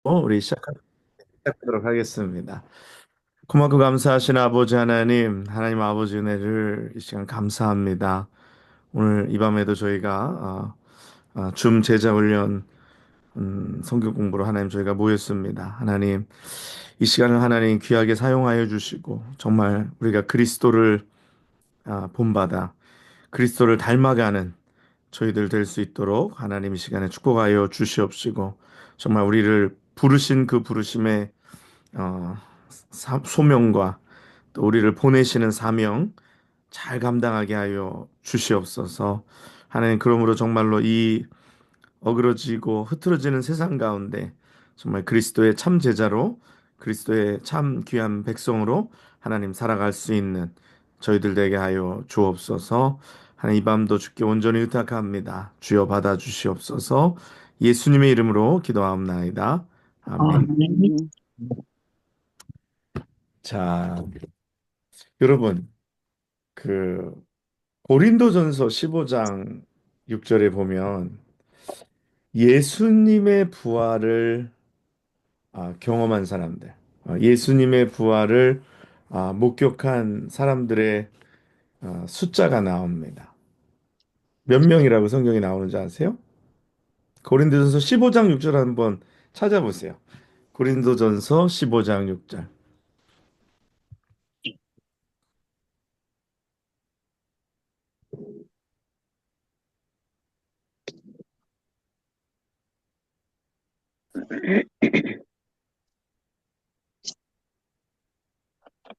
우리 시작하도록 하겠습니다. 고맙고 감사하신 아버지 하나님, 하나님 아버지 은혜를 이 시간 감사합니다. 오늘 이 밤에도 저희가 줌 제자 훈련 성경 공부로 하나님 저희가 모였습니다. 하나님 이 시간을 하나님 귀하게 사용하여 주시고 정말 우리가 그리스도를 본받아 그리스도를 닮아가는 저희들 될 수 있도록 하나님 이 시간에 축복하여 주시옵시고 정말 우리를 부르신 그 부르심에 어, 소명과 또 우리를 보내시는 사명 잘 감당하게 하여 주시옵소서. 하나님 그러므로 정말로 이 어그러지고 흐트러지는 세상 가운데 정말 그리스도의 참 제자로 그리스도의 참 귀한 백성으로 하나님 살아갈 수 있는 저희들 되게 하여 주옵소서. 하나님 이 밤도 주께 온전히 의탁합니다. 주여 받아 주시옵소서. 예수님의 이름으로 기도하옵나이다. 아멘. 아멘. 자, 여러분 그 고린도전서 15장 6절에 보면 예수님의 부활을 경험한 사람들, 예수님의 부활을 목격한 사람들의 숫자가 나옵니다. 몇 명이라고 성경에 나오는지 아세요? 고린도전서 15장 6절 한번 찾아보세요. 고린도전서 15장 6절.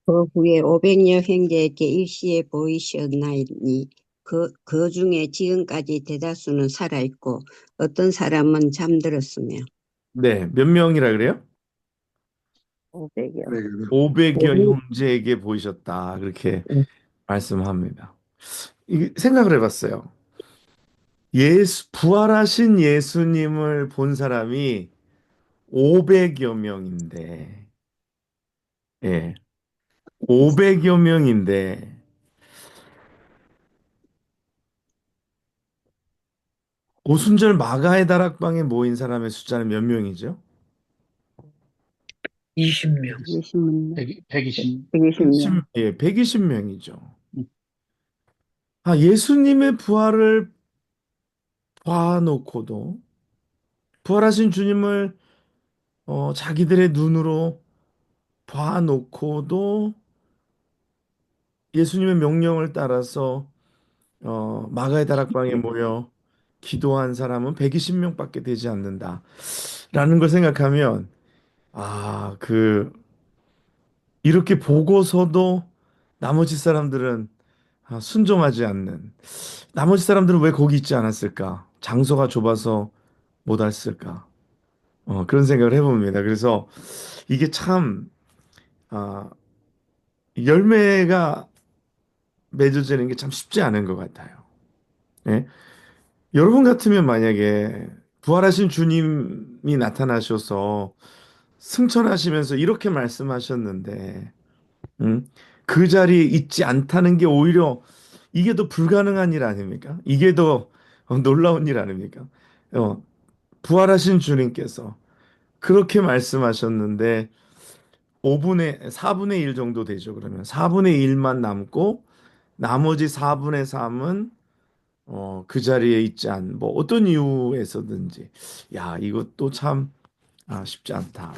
그 후에 500여 형제에게 일시에 보이셨나니 그 중에 지금까지 대다수는 살아있고 어떤 사람은 잠들었으며. 네, 몇 명이라 그래요? 500여. 500여 형제에게 보이셨다. 그렇게 말씀합니다. 생각을 해봤어요. 부활하신 예수님을 본 사람이 500여 명인데, 예, 500여 명인데, 오순절 마가의 다락방에 모인 사람의 숫자는 몇 명이죠? 20명. 120명. 120. 120명. 예, 120명이죠. 예수님의 부활을 봐놓고도, 부활하신 주님을 자기들의 눈으로 봐놓고도 예수님의 명령을 따라서 마가의 다락방에 모여 기도한 사람은 120명밖에 되지 않는다. 라는 걸 생각하면, 그, 이렇게 보고서도 나머지 사람들은 순종하지 않는, 나머지 사람들은 왜 거기 있지 않았을까? 장소가 좁아서 못 왔을까? 그런 생각을 해봅니다. 그래서 이게 참, 아, 열매가 맺어지는 게 참 쉽지 않은 것 같아요. 예? 여러분 같으면 만약에 부활하신 주님이 나타나셔서 승천하시면서 이렇게 말씀하셨는데, 음, 그 자리에 있지 않다는 게 오히려 이게 더 불가능한 일 아닙니까? 이게 더 놀라운 일 아닙니까? 어, 부활하신 주님께서 그렇게 말씀하셨는데 4분의 1 정도 되죠. 그러면 4분의 1만 남고 나머지 4분의 3은 그 자리에 있지 뭐 어떤 이유에서든지 이것도 참 쉽지 않다.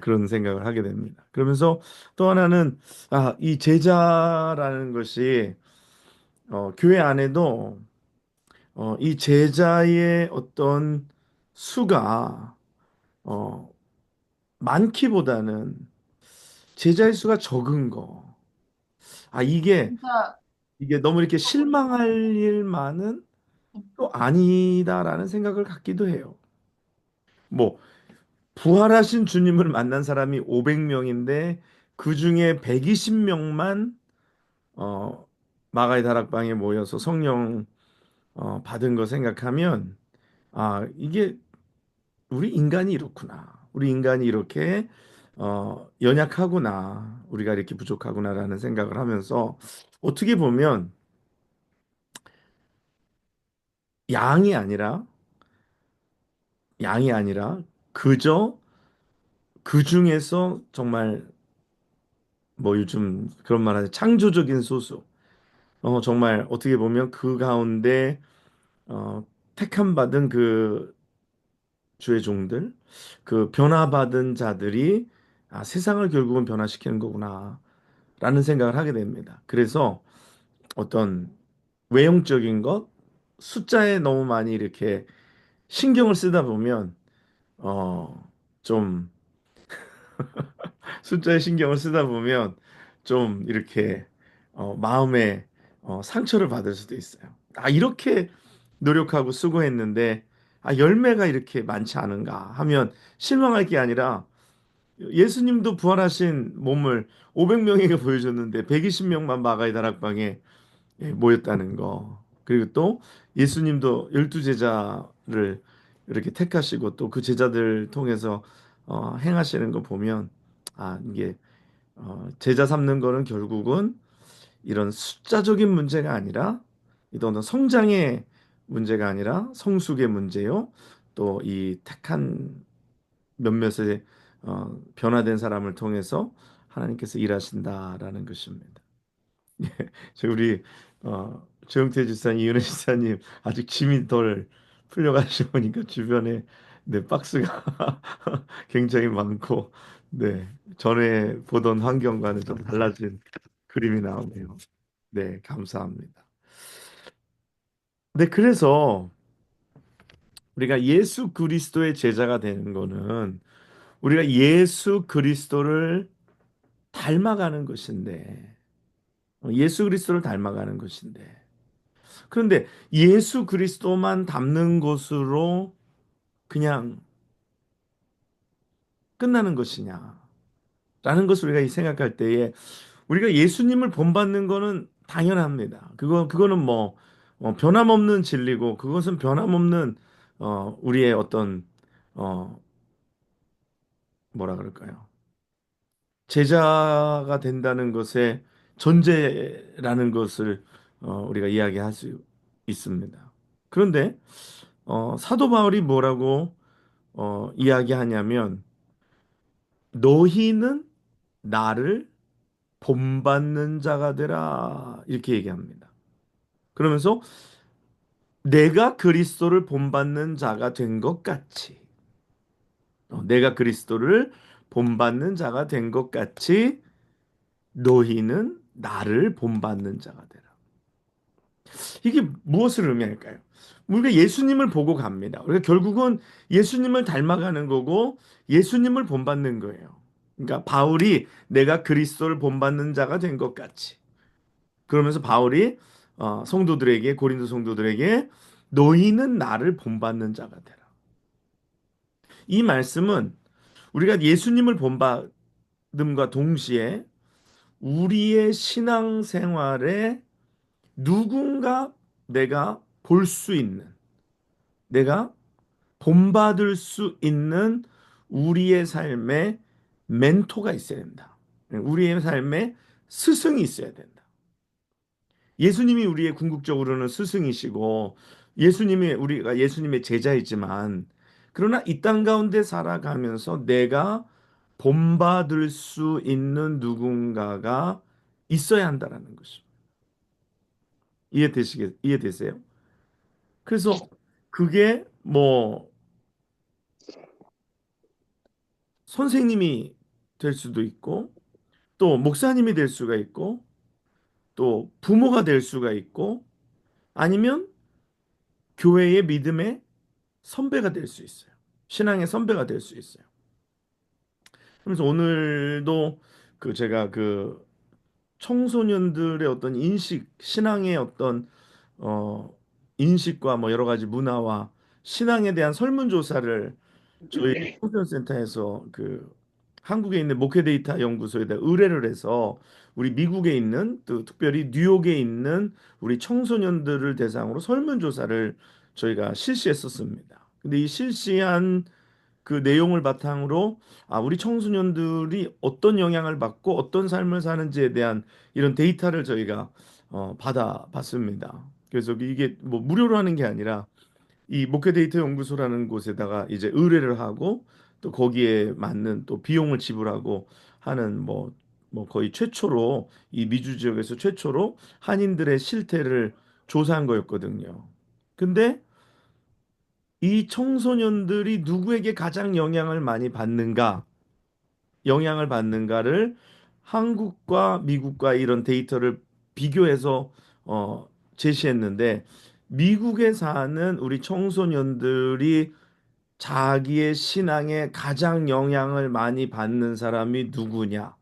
그런 생각을 하게 됩니다. 그러면서 또 하나는 이 제자라는 것이 교회 안에도 이 제자의 어떤 수가 어, 많기보다는 제자의 수가 적은 거. 이게 이게 너무 이렇게 실망할 일만은 또 아니다라는 생각을 갖기도 해요. 뭐 부활하신 주님을 만난 사람이 500명인데 그 중에 120명만 마가의 다락방에 모여서 성령 받은 거 생각하면 이게 우리 인간이 이렇구나. 우리 인간이 이렇게 연약하구나. 우리가 이렇게 부족하구나라는 생각을 하면서 어떻게 보면 양이 아니라 양이 아니라 그저 그 중에서 정말 뭐 요즘 그런 말 하죠. 창조적인 소수. 정말 어떻게 보면 그 가운데 택함 받은 그 주의 종들, 그 변화받은 자들이 세상을 결국은 변화시키는 거구나. 라는 생각을 하게 됩니다. 그래서 어떤 외형적인 것, 숫자에 너무 많이 이렇게 신경을 쓰다 보면, 좀 숫자에 신경을 쓰다 보면 좀 이렇게 마음에 상처를 받을 수도 있어요. 이렇게 노력하고 수고했는데 열매가 이렇게 많지 않은가 하면 실망할 게 아니라 예수님도 부활하신 몸을 500명에게 보여줬는데 120명만 마가의 다락방에 모였다는 거. 그리고 또 예수님도 12제자를 이렇게 택하시고 또 그 제자들 통해서 행하시는 거 보면 이게 제자 삼는 거는 결국은 이런 숫자적인 문제가 아니라 이런 성장의 문제가 아니라 성숙의 문제요. 또 이 택한 몇몇의 변화된 사람을 통해서 하나님께서 일하신다라는 것입니다. 우리 조영태 지사님, 이은혜 지사님 아직 짐이 덜 풀려가시고 보니까 주변에 네 박스가 굉장히 많고 네 전에 보던 환경과는 좀 달라진 그림이 나오네요. 네 감사합니다. 네 그래서 우리가 예수 그리스도의 제자가 되는 거는 우리가 예수 그리스도를 닮아가는 것인데 예수 그리스도를 닮아가는 것인데 그런데 예수 그리스도만 닮는 것으로 그냥 끝나는 것이냐라는 것을 우리가 생각할 때에 우리가 예수님을 본받는 거는 당연합니다. 그거는 뭐 변함없는 진리고 그것은 변함없는 우리의 어떤 어 뭐라 그럴까요? 제자가 된다는 것의 전제라는 것을 우리가 이야기할 수 있습니다. 그런데 사도 바울이 뭐라고 이야기하냐면 너희는 나를 본받는 자가 되라 이렇게 얘기합니다. 그러면서 내가 그리스도를 본받는 자가 된 것 같이 내가 그리스도를 본받는 자가 된 것 같이 너희는 나를 본받는 자가 되라. 이게 무엇을 의미할까요? 우리가 예수님을 보고 갑니다. 우리가 결국은 예수님을 닮아가는 거고 예수님을 본받는 거예요. 그러니까 바울이 내가 그리스도를 본받는 자가 된 것 같이. 그러면서 바울이 성도들에게 고린도 성도들에게 너희는 나를 본받는 자가 되라. 이 말씀은 우리가 예수님을 본받음과 동시에 우리의 신앙 생활에 누군가 내가 볼 수 있는 내가 본받을 수 있는 우리의 삶에 멘토가 있어야 된다. 우리의 삶에 스승이 있어야 된다. 예수님이 우리의 궁극적으로는 스승이시고 예수님이 우리가 예수님의 제자이지만 그러나 이 땅 가운데 살아가면서 내가 본받을 수 있는 누군가가 있어야 한다라는 것입니다. 이해되세요? 그래서 그게 뭐 선생님이 될 수도 있고 또 목사님이 될 수가 있고 또 부모가 될 수가 있고 아니면 교회의 믿음의 선배가 될 수 있어요. 신앙의 선배가 될 수 있어요. 그래서 오늘도 제가 청소년들의 어떤 인식, 신앙의 어떤 어 인식과 뭐 여러 가지 문화와 신앙에 대한 설문조사를 저희 청소년센터에서 한국에 있는 목회 데이터 연구소에다 의뢰를 해서 우리 미국에 있는 또 특별히 뉴욕에 있는 우리 청소년들을 대상으로 설문조사를 저희가 실시했었습니다. 근데 이 실시한 그 내용을 바탕으로 우리 청소년들이 어떤 영향을 받고 어떤 삶을 사는지에 대한 이런 데이터를 저희가 받아봤습니다. 그래서 이게 뭐 무료로 하는 게 아니라 이 목회 데이터 연구소라는 곳에다가 이제 의뢰를 하고 또 거기에 맞는 또 비용을 지불하고 하는 뭐 거의 최초로 이 미주 지역에서 최초로 한인들의 실태를 조사한 거였거든요. 근데 이 청소년들이 누구에게 가장 영향을 받는가를 한국과 미국과 이런 데이터를 비교해서 어, 제시했는데 미국에 사는 우리 청소년들이 자기의 신앙에 가장 영향을 많이 받는 사람이 누구냐?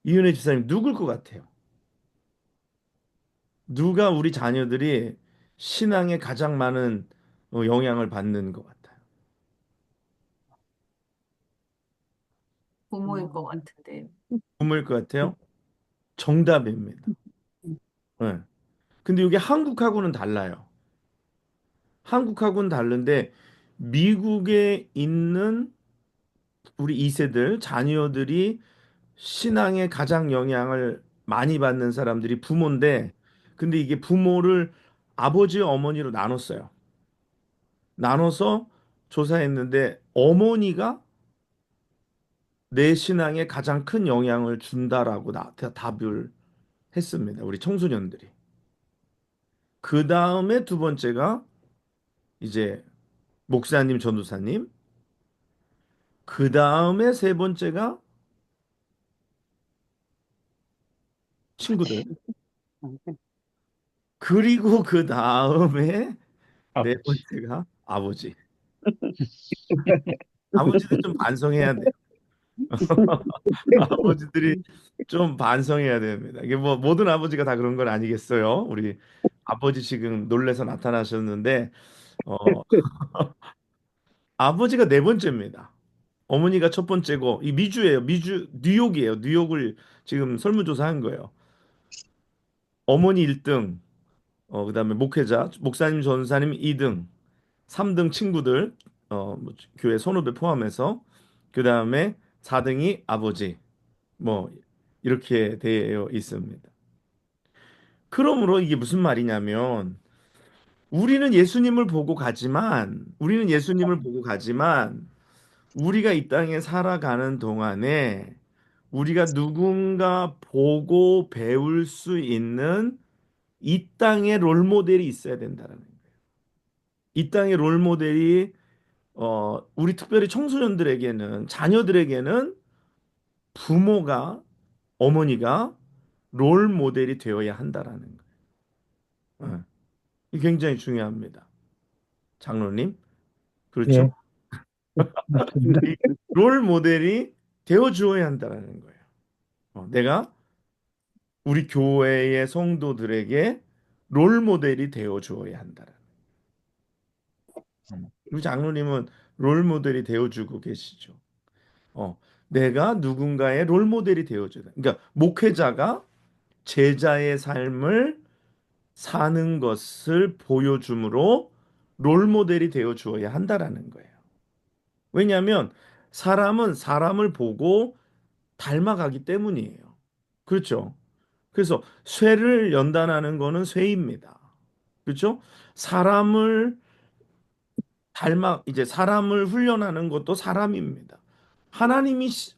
이은혜 집사님 누굴 것 같아요? 누가 우리 자녀들이 신앙에 가장 많은 영향을 받는 것 같아요? 부모일 것 같은데. 부모일 것 같아요? 정답입니다. 네. 근데 이게 한국하고는 달라요. 한국하고는 다른데 미국에 있는 우리 2세들 자녀들이 신앙에 가장 영향을 많이 받는 사람들이 부모인데 근데 이게 부모를 아버지 어머니로 나눴어요. 나눠서 조사했는데 어머니가 내 신앙에 가장 큰 영향을 준다라고 답을 했습니다. 우리 청소년들이. 그 다음에 두 번째가 이제 목사님, 전도사님. 그 다음에 세 번째가 친구들. 그리고 그 다음에 네 아버지. 번째가 아버지. 아버지도 좀 반성해야 돼요. 아버지들이 좀 반성해야 됩니다. 이게 뭐 모든 아버지가 다 그런 건 아니겠어요. 우리 아버지 지금 놀래서 나타나셨는데 아버지가 네 번째입니다. 어머니가 첫 번째고 이 미주예요. 미주 뉴욕이에요. 뉴욕을 지금 설문조사한 거예요. 어머니 1등, 그다음에 목회자, 목사님, 전사님 2등, 3등 친구들, 뭐 교회 선후배 포함해서 그다음에 4등이 아버지. 뭐 이렇게 되어 있습니다. 그러므로 이게 무슨 말이냐면 우리는 예수님을 보고 가지만 우리가 이 땅에 살아가는 동안에 우리가 누군가 보고 배울 수 있는 이 땅의 롤 모델이 있어야 된다는 거예요. 이 땅의 롤 모델이 우리 특별히 청소년들에게는 자녀들에게는 부모가 어머니가 롤 모델이 되어야 한다라는 거예요. 이게 굉장히 중요합니다. 장로님. 그렇죠? 예, 맞습니다. 이 롤 모델이 되어 주어야 한다는 거예요. 내가 우리 교회의 성도들에게 롤 모델이 되어 주어야 한다는. 우리 장로님은 롤 모델이 되어 주고 계시죠. 내가 누군가의 롤 모델이 되어 줘야 돼. 그러니까 목회자가 제자의 삶을 사는 것을 보여줌으로 롤 모델이 되어 주어야 한다라는 거예요. 왜냐하면 사람은 사람을 보고 닮아가기 때문이에요. 그렇죠? 그래서 쇠를 연단하는 거는 쇠입니다. 그렇죠? 사람을 이제 사람을 훈련하는 것도 사람입니다.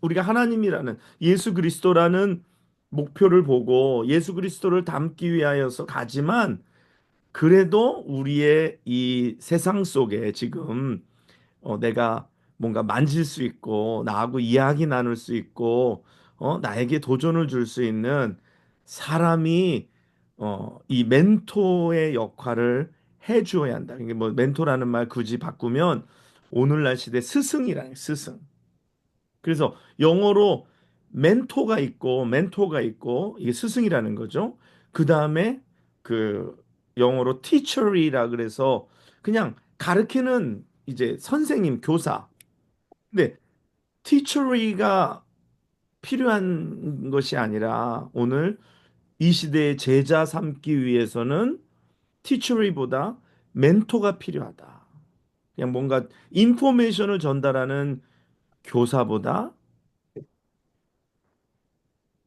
우리가 하나님이라는 예수 그리스도라는 목표를 보고 예수 그리스도를 닮기 위하여서 가지만 그래도 우리의 이 세상 속에 지금 내가 뭔가 만질 수 있고 나하고 이야기 나눌 수 있고 나에게 도전을 줄 수 있는 사람이 이 멘토의 역할을 해 주어야 한다. 이게 뭐 멘토라는 말 굳이 바꾸면 오늘날 시대 스승이라는 스승. 그래서 영어로 멘토가 있고 이게 스승이라는 거죠. 그다음에 그 영어로 teacher이라 그래서 그냥 가르치는 이제 선생님, 교사. 근데 teacher이가 필요한 것이 아니라 오늘 이 시대의 제자 삼기 위해서는 teacher이보다 멘토가 필요하다. 그냥 뭔가 인포메이션을 전달하는 교사보다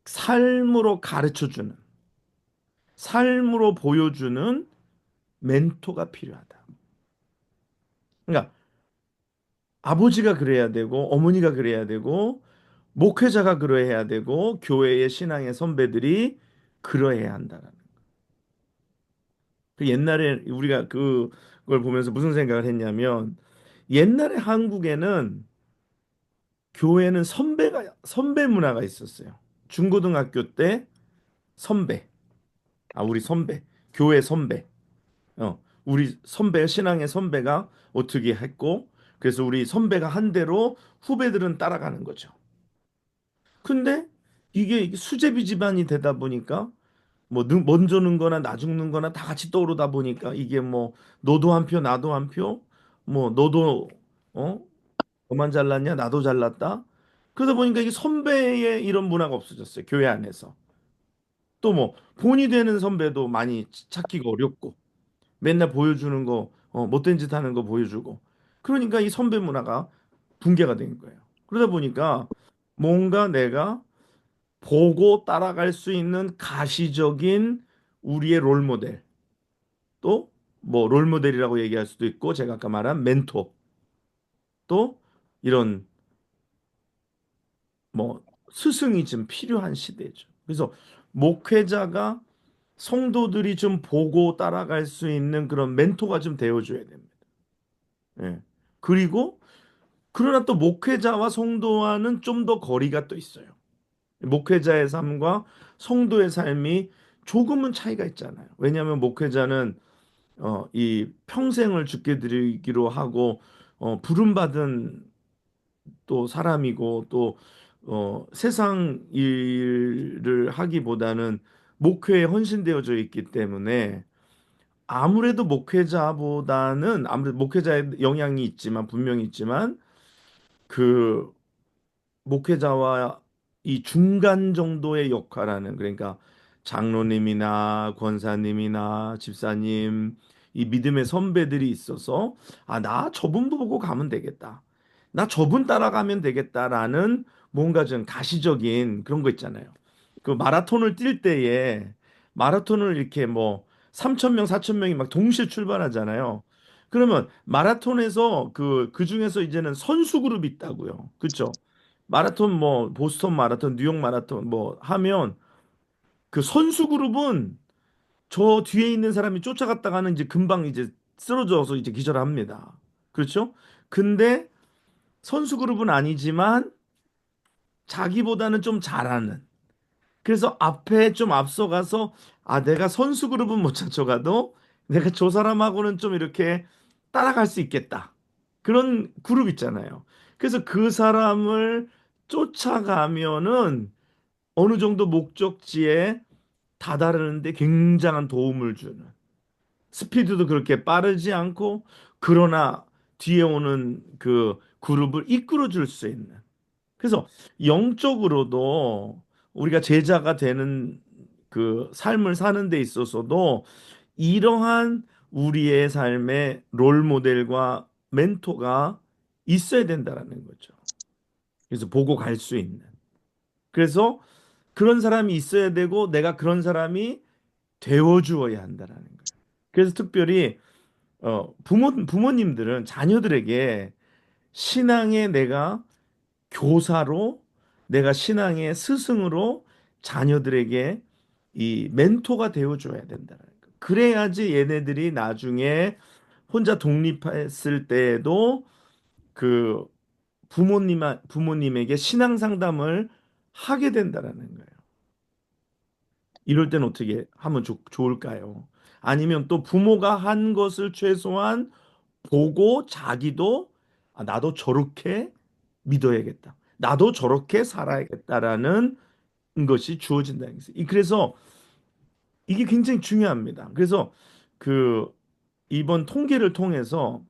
삶으로 가르쳐주는, 삶으로 보여주는 멘토가 필요하다. 그러니까 아버지가 그래야 되고 어머니가 그래야 되고 목회자가 그러해야 되고 교회의 신앙의 선배들이 그러해야 한다는. 그 옛날에 우리가 그걸 보면서 무슨 생각을 했냐면 옛날에 한국에는 교회는 선배 문화가 있었어요. 중고등학교 때 선배, 우리 선배, 교회 선배, 우리 선배 신앙의 선배가 어떻게 했고 그래서 우리 선배가 한 대로 후배들은 따라가는 거죠. 근데 이게 수제비 집안이 되다 보니까 뭐 먼저 는 거나 나 죽는 거나 다 같이 떠오르다 보니까 이게 뭐 너도 한 표 나도 한 표 뭐 너도 어 너만 잘났냐 나도 잘났다 그러다 보니까 이게 선배의 이런 문화가 없어졌어요 교회 안에서. 또 뭐 본이 되는 선배도 많이 찾기가 어렵고 맨날 보여주는 거 못된 짓 하는 거 보여주고 그러니까 이 선배 문화가 붕괴가 된 거예요. 그러다 보니까 뭔가 내가 보고 따라갈 수 있는 가시적인 우리의 롤 모델 또 뭐 롤 모델이라고 얘기할 수도 있고 제가 아까 말한 멘토 또 이런 뭐 스승이 좀 필요한 시대죠. 그래서 목회자가 성도들이 좀 보고 따라갈 수 있는 그런 멘토가 좀 되어줘야 됩니다. 예. 그리고 그러나 또 목회자와 성도와는 좀 더 거리가 또 있어요. 목회자의 삶과 성도의 삶이 조금은 차이가 있잖아요. 왜냐하면 목회자는 이 평생을 주께 드리기로 하고 부름받은 또 사람이고 또 세상 일을 하기보다는 목회에 헌신되어져 있기 때문에 아무래도 목회자보다는 아무래도 목회자의 영향이 있지만 분명히 있지만 그 목회자와 이 중간 정도의 역할하는 그러니까 장로님이나 권사님이나 집사님 이 믿음의 선배들이 있어서 나 저분 보고 가면 되겠다. 나 저분 따라가면 되겠다라는 뭔가 좀 가시적인 그런 거 있잖아요. 그 마라톤을 뛸 때에 마라톤을 이렇게 뭐 3천 명, 4천 명이 막 동시에 출발하잖아요. 그러면 마라톤에서 그 중에서 이제는 선수 그룹이 있다고요. 그렇죠? 마라톤 뭐 보스턴 마라톤, 뉴욕 마라톤 뭐 하면 그 선수 그룹은 저 뒤에 있는 사람이 쫓아갔다가는 이제 금방 이제 쓰러져서 이제 기절합니다. 그렇죠? 근데 선수 그룹은 아니지만 자기보다는 좀 잘하는. 그래서 앞에 좀 앞서가서 내가 선수 그룹은 못 찾아가도 내가 저 사람하고는 좀 이렇게 따라갈 수 있겠다. 그런 그룹 있잖아요. 그래서 그 사람을 쫓아가면은 어느 정도 목적지에 다다르는데 굉장한 도움을 주는 스피드도 그렇게 빠르지 않고 그러나 뒤에 오는 그 그룹을 이끌어 줄 수 있는 그래서 영적으로도 우리가 제자가 되는 그 삶을 사는 데 있어서도 이러한 우리의 삶의 롤 모델과 멘토가 있어야 된다라는 거죠. 그래서 보고 갈 수 있는. 그래서 그런 사람이 있어야 되고 내가 그런 사람이 되어 주어야 한다라는 거예요. 그래서 특별히 부모님들은 자녀들에게 신앙의 내가 교사로 내가 신앙의 스승으로 자녀들에게 이 멘토가 되어 줘야 된다는 거예요. 그래야지 얘네들이 나중에 혼자 독립했을 때에도 그 부모님에게 신앙 상담을 하게 된다라는 거예요. 이럴 땐 어떻게 하면 좋을까요? 아니면 또 부모가 한 것을 최소한 보고 자기도 나도 저렇게 믿어야겠다. 나도 저렇게 살아야겠다라는 것이 주어진다는 것이죠. 그래서 이게 굉장히 중요합니다. 그래서 그 이번 통계를 통해서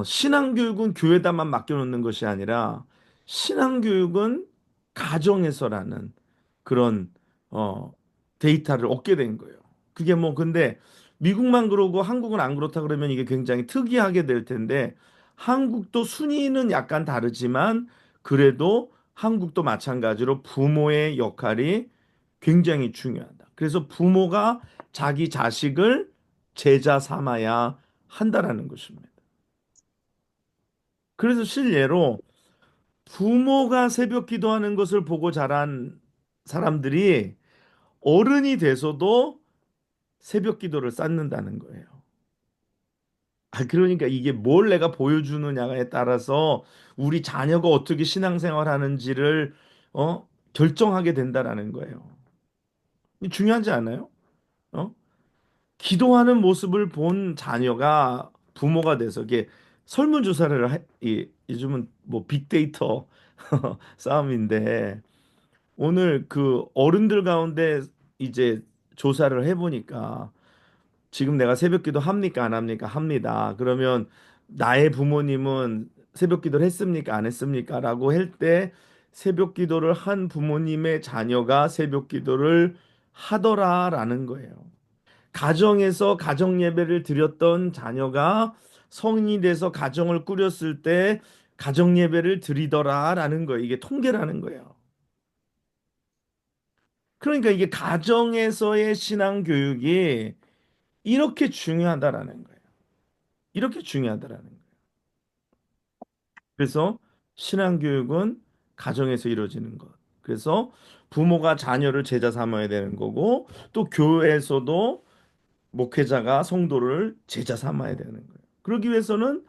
신앙교육은 교회에다만 맡겨놓는 것이 아니라 신앙교육은 가정에서라는 그런 어, 데이터를 얻게 된 거예요. 그게 뭐 근데 미국만 그러고 한국은 안 그렇다 그러면 이게 굉장히 특이하게 될 텐데 한국도 순위는 약간 다르지만 그래도 한국도 마찬가지로 부모의 역할이 굉장히 중요하다. 그래서 부모가 자기 자식을 제자 삼아야 한다라는 것입니다. 그래서 실례로 부모가 새벽 기도하는 것을 보고 자란 사람들이 어른이 돼서도 새벽 기도를 쌓는다는 거예요. 그러니까 이게 뭘 내가 보여주느냐에 따라서 우리 자녀가 어떻게 신앙생활 하는지를 결정하게 된다라는 거예요. 이게 중요하지 않아요? 어? 기도하는 모습을 본 자녀가 부모가 돼서 이게 설문조사를 요즘은 뭐 빅데이터 싸움인데 오늘 그 어른들 가운데 이제 조사를 해보니까 지금 내가 새벽기도 합니까 안 합니까? 합니다. 그러면 나의 부모님은 새벽기도를 했습니까 안 했습니까? 라고 할 때 새벽기도를 한 부모님의 자녀가 새벽기도를 하더라라는 거예요. 가정에서 가정 예배를 드렸던 자녀가 성인이 돼서 가정을 꾸렸을 때 가정 예배를 드리더라라는 거예요. 이게 통계라는 거예요. 그러니까 이게 가정에서의 신앙 교육이 이렇게 중요하다라는 거예요. 이렇게 중요하다라는 거예요. 그래서 신앙 교육은 가정에서 이루어지는 것. 그래서 부모가 자녀를 제자 삼아야 되는 거고 또 교회에서도 목회자가 성도를 제자 삼아야 되는 거예요. 그러기 위해서는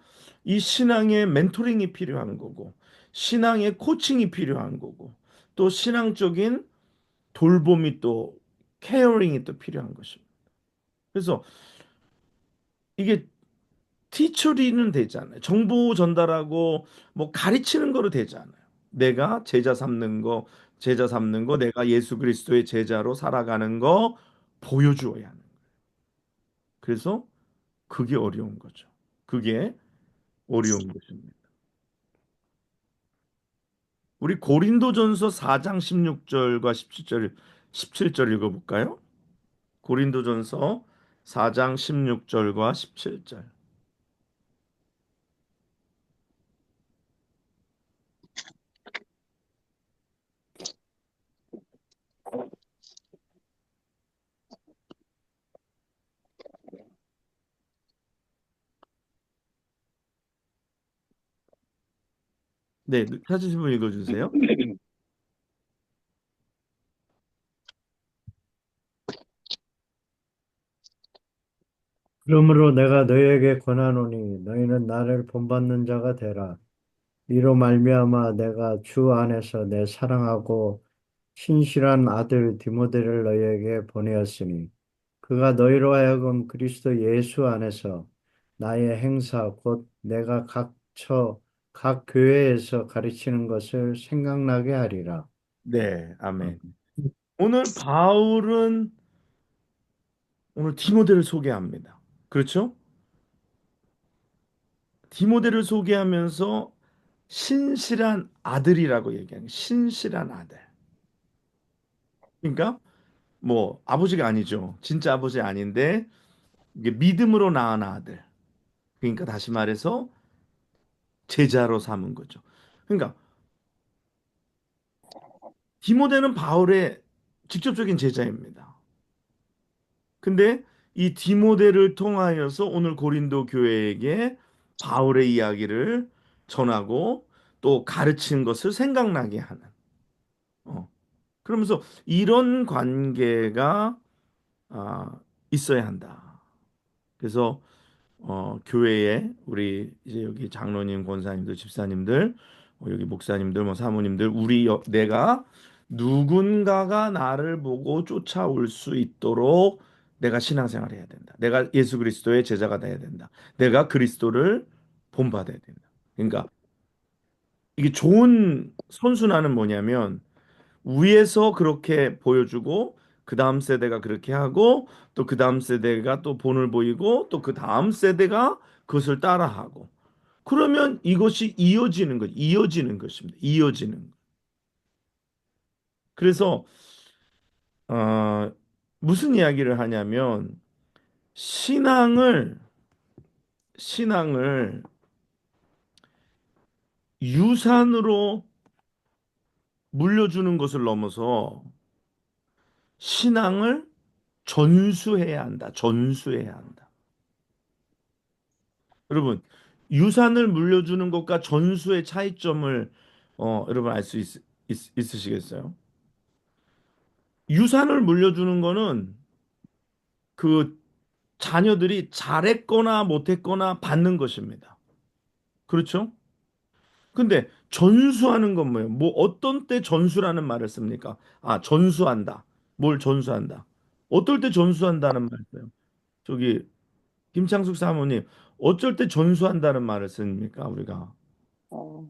이 신앙의 멘토링이 필요한 거고, 신앙의 코칭이 필요한 거고, 또 신앙적인 돌봄이 또 케어링이 또 필요한 것입니다. 그래서 이게 티처리는 되잖아요. 정보 전달하고 뭐 가르치는 거로 되잖아요. 내가 제자 삼는 거, 내가 예수 그리스도의 제자로 살아가는 거 보여주어야 하는. 그래서 그게 어려운 거죠. 그게 어려운 것입니다. 우리 고린도전서 4장 16절과 17절 읽어볼까요? 고린도전서 4장 16절과 17절. 네, 찾으신 분 읽어주세요. 그러므로 내가 너희에게 권하노니 너희는 나를 본받는 자가 되라. 이로 말미암아 내가 주 안에서 내 사랑하고 신실한 아들 디모데를 너희에게 보내었으니 그가 너희로 하여금 그리스도 예수 안에서 나의 행사 곧 내가 각 교회에서 가르치는 것을 생각나게 하리라. 네, 음. 아멘. 오늘 바울은 오늘 디모데를 소개합니다. 그렇죠? 디모데를 소개하면서 신실한 아들이라고 얘기하는 신실한 아들. 그러니까 뭐 아버지가 아니죠. 진짜 아버지 아닌데 이게 믿음으로 낳은 아들. 그러니까 다시 말해서 제자로 삼은 거죠. 그러니까 디모데는 바울의 직접적인 제자입니다. 근데 이 디모데를 통하여서 오늘 고린도 교회에게 바울의 이야기를 전하고 또 가르치는 것을 생각나게 하는. 어. 그러면서 이런 관계가 있어야 한다. 그래서 교회에 우리 이제 여기 장로님, 권사님들, 집사님들, 여기 목사님들, 뭐 사모님들, 내가 누군가가 나를 보고 쫓아올 수 있도록 내가 신앙생활을 해야 된다. 내가 예수 그리스도의 제자가 돼야 된다. 내가 그리스도를 본받아야 된다. 그러니까 이게 좋은 선순환은 뭐냐면 위에서 그렇게 보여주고 그 다음 세대가 그렇게 하고 또 그 다음 세대가 또 본을 보이고 또 그 다음 세대가 그것을 따라하고 그러면 이것이 이어지는 것입니다. 이어지는 것. 그래서 어, 무슨 이야기를 하냐면 신앙을 신앙을 유산으로 물려주는 것을 넘어서 신앙을 전수해야 한다. 전수해야 한다. 여러분 유산을 물려주는 것과 전수의 차이점을 여러분 알 수 있으시겠어요? 유산을 물려주는 거는 그 자녀들이 잘했거나 못했거나 받는 것입니다. 그렇죠? 근데 전수하는 건 뭐예요? 뭐 어떤 때 전수라는 말을 씁니까? 아, 전수한다. 뭘 전수한다. 어떨 때 전수한다는 말을 써요? 저기 김창숙 사모님, 어쩔 때 전수한다는 말을 씁니까, 우리가? 어,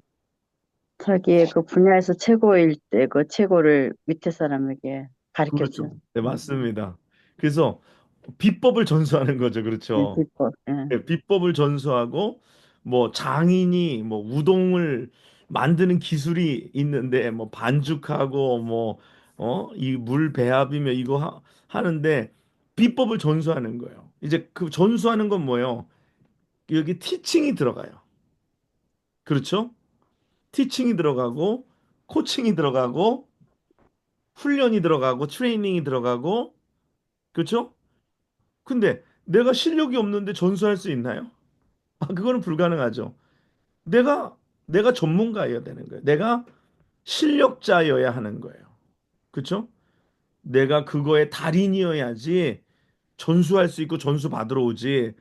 자기의 그 분야에서 최고일 때 그 최고를 밑에 사람에게 그렇죠. 가르쳐줘요. 네, 맞습니다. 그래서 비법을 전수하는 거죠. 네, 그렇죠. 비법. 예. 네, 비법을 전수하고 뭐 장인이 뭐 우동을 만드는 기술이 있는데 뭐 반죽하고 뭐 이 물 배합이며 이거 하는데 비법을 전수하는 거예요. 이제 그 전수하는 건 뭐예요? 여기 티칭이 들어가요. 그렇죠? 티칭이 들어가고 코칭이 들어가고 훈련이 들어가고 트레이닝이 들어가고 그렇죠? 근데 내가 실력이 없는데 전수할 수 있나요? 아, 그거는 불가능하죠. 내가 내가 전문가여야 되는 거예요. 내가 실력자여야 하는 거예요. 그렇죠? 내가 그거의 달인이어야지 전수할 수 있고 전수 받으러 오지.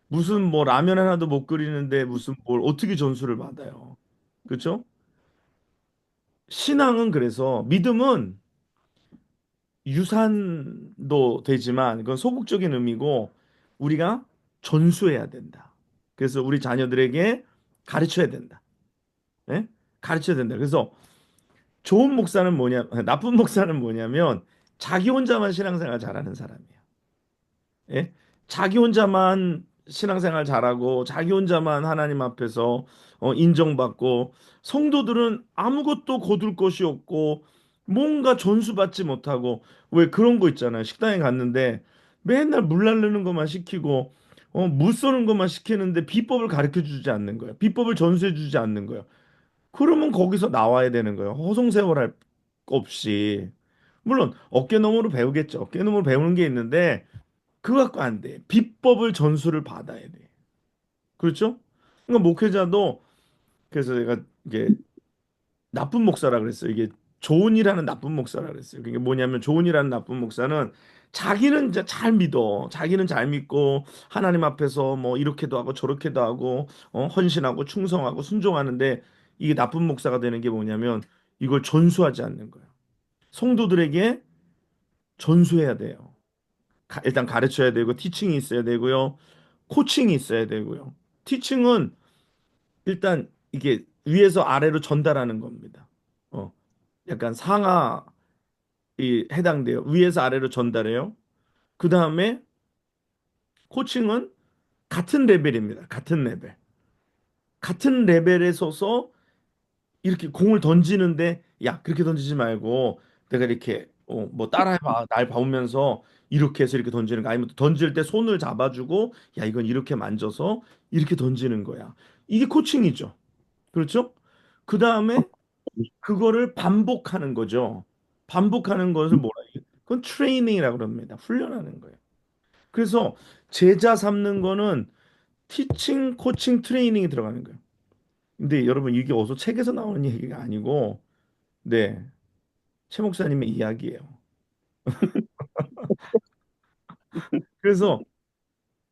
무슨 뭐 라면 하나도 못 끓이는데 무슨 뭘 어떻게 전수를 받아요? 그렇죠? 신앙은 그래서 믿음은 유산도 되지만 그건 소극적인 의미고 우리가 전수해야 된다. 그래서 우리 자녀들에게 가르쳐야 된다. 예? 가르쳐야 된다. 그래서 좋은 목사는 뭐냐, 나쁜 목사는 뭐냐면 자기 혼자만 신앙생활 잘하는 사람이에요. 예? 자기 혼자만 신앙생활 잘하고 자기 혼자만 하나님 앞에서 인정받고 성도들은 아무것도 거둘 것이 없고 뭔가 전수받지 못하고 왜 그런 거 있잖아요. 식당에 갔는데 맨날 물 나르는 것만 시키고 물 쏘는 것만 시키는데 비법을 가르쳐 주지 않는 거예요. 비법을 전수해 주지 않는 거예요. 그러면 거기서 나와야 되는 거예요. 허송세월할 거 없이. 물론 어깨너머로 배우겠죠. 어깨너머로 배우는 게 있는데 그거 갖고 안 돼. 비법을 전수를 받아야 돼. 그렇죠? 그러니까 목회자도 그래서 내가 이게 나쁜 목사라 그랬어요. 이게 좋은 일하는 나쁜 목사라 그랬어요. 그게 뭐냐면 좋은 일하는 나쁜 목사는 자기는 이제 잘 믿어. 자기는 잘 믿고 하나님 앞에서 뭐 이렇게도 하고 저렇게도 하고 헌신하고 충성하고 순종하는데 이게 나쁜 목사가 되는 게 뭐냐면 이걸 전수하지 않는 거예요. 성도들에게 전수해야 돼요. 일단 가르쳐야 되고 티칭이 있어야 되고요. 코칭이 있어야 되고요. 티칭은 일단 이게 위에서 아래로 전달하는 겁니다. 어, 약간 상하이 해당돼요. 위에서 아래로 전달해요. 그 다음에 코칭은 같은 레벨입니다. 같은 레벨. 같은 레벨에 서서 이렇게 공을 던지는데 야 그렇게 던지지 말고 내가 이렇게 뭐 따라해봐 날 봐오면서 이렇게 해서 이렇게 던지는 거 아니면 또 던질 때 손을 잡아주고 야 이건 이렇게 만져서 이렇게 던지는 거야 이게 코칭이죠 그렇죠? 그 다음에 그거를 반복하는 거죠 반복하는 것을 뭐라 해요? 그건 트레이닝이라고 그럽니다 훈련하는 거예요 그래서 제자 삼는 거는 티칭 코칭 트레이닝이 들어가는 거예요 근데 여러분 이게 어서 책에서 나오는 얘기가 아니고 네, 최 목사님의 이야기예요. 그래서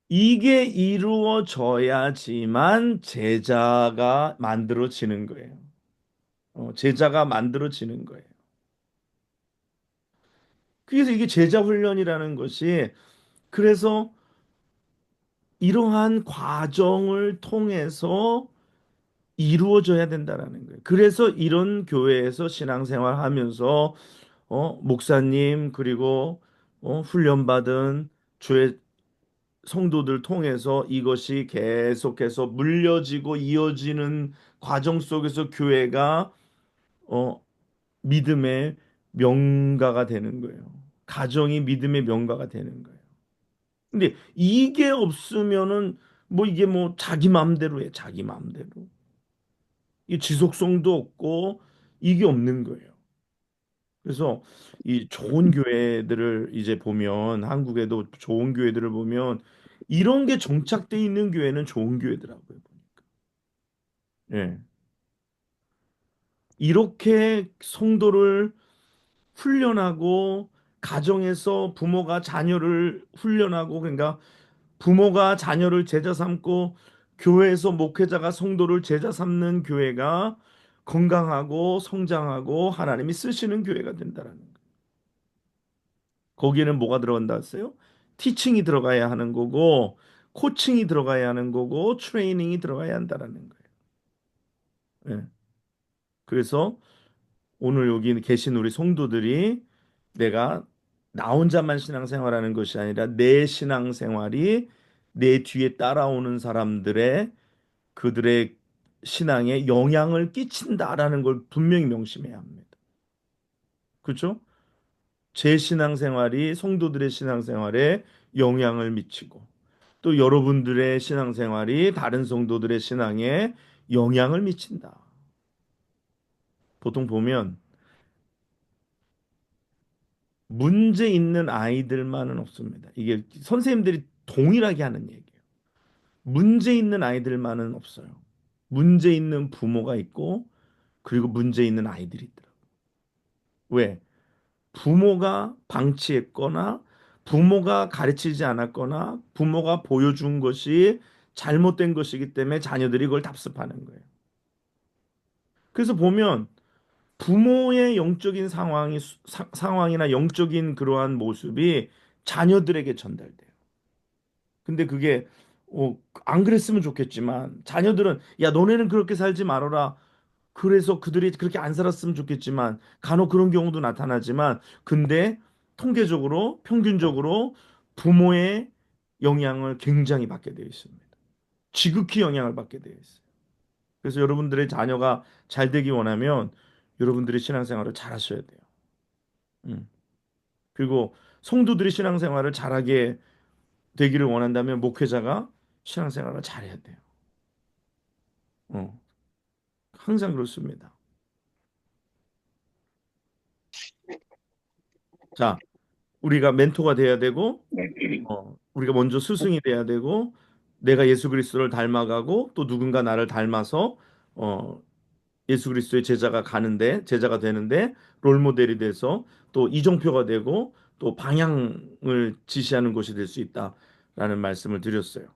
이게 이루어져야지만 제자가 만들어지는 거예요. 제자가 만들어지는 거예요. 그래서 이게 제자 훈련이라는 것이 그래서 이러한 과정을 통해서 이루어져야 된다라는 거예요. 그래서 이런 교회에서 신앙생활 하면서 목사님 그리고 훈련받은 주의 성도들 통해서 이것이 계속해서 물려지고 이어지는 과정 속에서 교회가 어, 믿음의 명가가 되는 거예요. 가정이 믿음의 명가가 되는 거예요. 근데 이게 없으면은 뭐 이게 뭐 자기 마음대로 해, 자기 마음대로. 이 지속성도 없고 이게 없는 거예요. 그래서 이 좋은 교회들을 이제 보면 한국에도 좋은 교회들을 보면 이런 게 정착돼 있는 교회는 좋은 교회더라고요. 예. 이렇게 성도를 훈련하고 가정에서 부모가 자녀를 훈련하고 그러니까 부모가 자녀를 제자 삼고 교회에서 목회자가 성도를 제자 삼는 교회가 건강하고 성장하고 하나님이 쓰시는 교회가 된다라는 거예요. 거기에는 뭐가 들어간다 했어요? 티칭이 들어가야 하는 거고 코칭이 들어가야 하는 거고 트레이닝이 들어가야 한다라는 거예요. 예. 그래서 오늘 여기 계신 우리 성도들이 내가 나 혼자만 신앙생활하는 것이 아니라 내 신앙생활이 내 뒤에 따라오는 사람들의 그들의 신앙에 영향을 끼친다라는 걸 분명히 명심해야 합니다. 그렇죠? 제 신앙생활이 성도들의 신앙생활에 영향을 미치고 또 여러분들의 신앙생활이 다른 성도들의 신앙에 영향을 미친다. 보통 보면 문제 있는 아이들만은 없습니다. 이게 선생님들이 동일하게 하는 얘기예요. 문제 있는 아이들만은 없어요. 문제 있는 부모가 있고 그리고 문제 있는 아이들이 있더라고요. 왜? 부모가 방치했거나 부모가 가르치지 않았거나 부모가 보여준 것이 잘못된 것이기 때문에 자녀들이 그걸 답습하는 거예요. 그래서 보면 부모의 영적인 상황이나 영적인 그러한 모습이 자녀들에게 전달돼요. 근데 그게 안 그랬으면 좋겠지만 자녀들은 야 너네는 그렇게 살지 말아라. 그래서 그들이 그렇게 안 살았으면 좋겠지만 간혹 그런 경우도 나타나지만 근데 통계적으로 평균적으로 부모의 영향을 굉장히 받게 되어 있습니다. 지극히 영향을 받게 되어 있어요. 그래서 여러분들의 자녀가 잘 되기 원하면 여러분들이 신앙생활을 잘 하셔야 돼요. 음. 그리고 성도들이 신앙생활을 잘하게 되기를 원한다면 목회자가 신앙생활을 잘해야 돼요. 어, 항상 그렇습니다. 자, 우리가 멘토가 돼야 되고 우리가 먼저 스승이 돼야 되고 내가 예수 그리스도를 닮아가고 또 누군가 나를 닮아서 어, 예수 그리스도의 제자가 되는데 롤 모델이 돼서 또 이정표가 되고 또 방향을 지시하는 것이 될 수 있다라는 말씀을 드렸어요.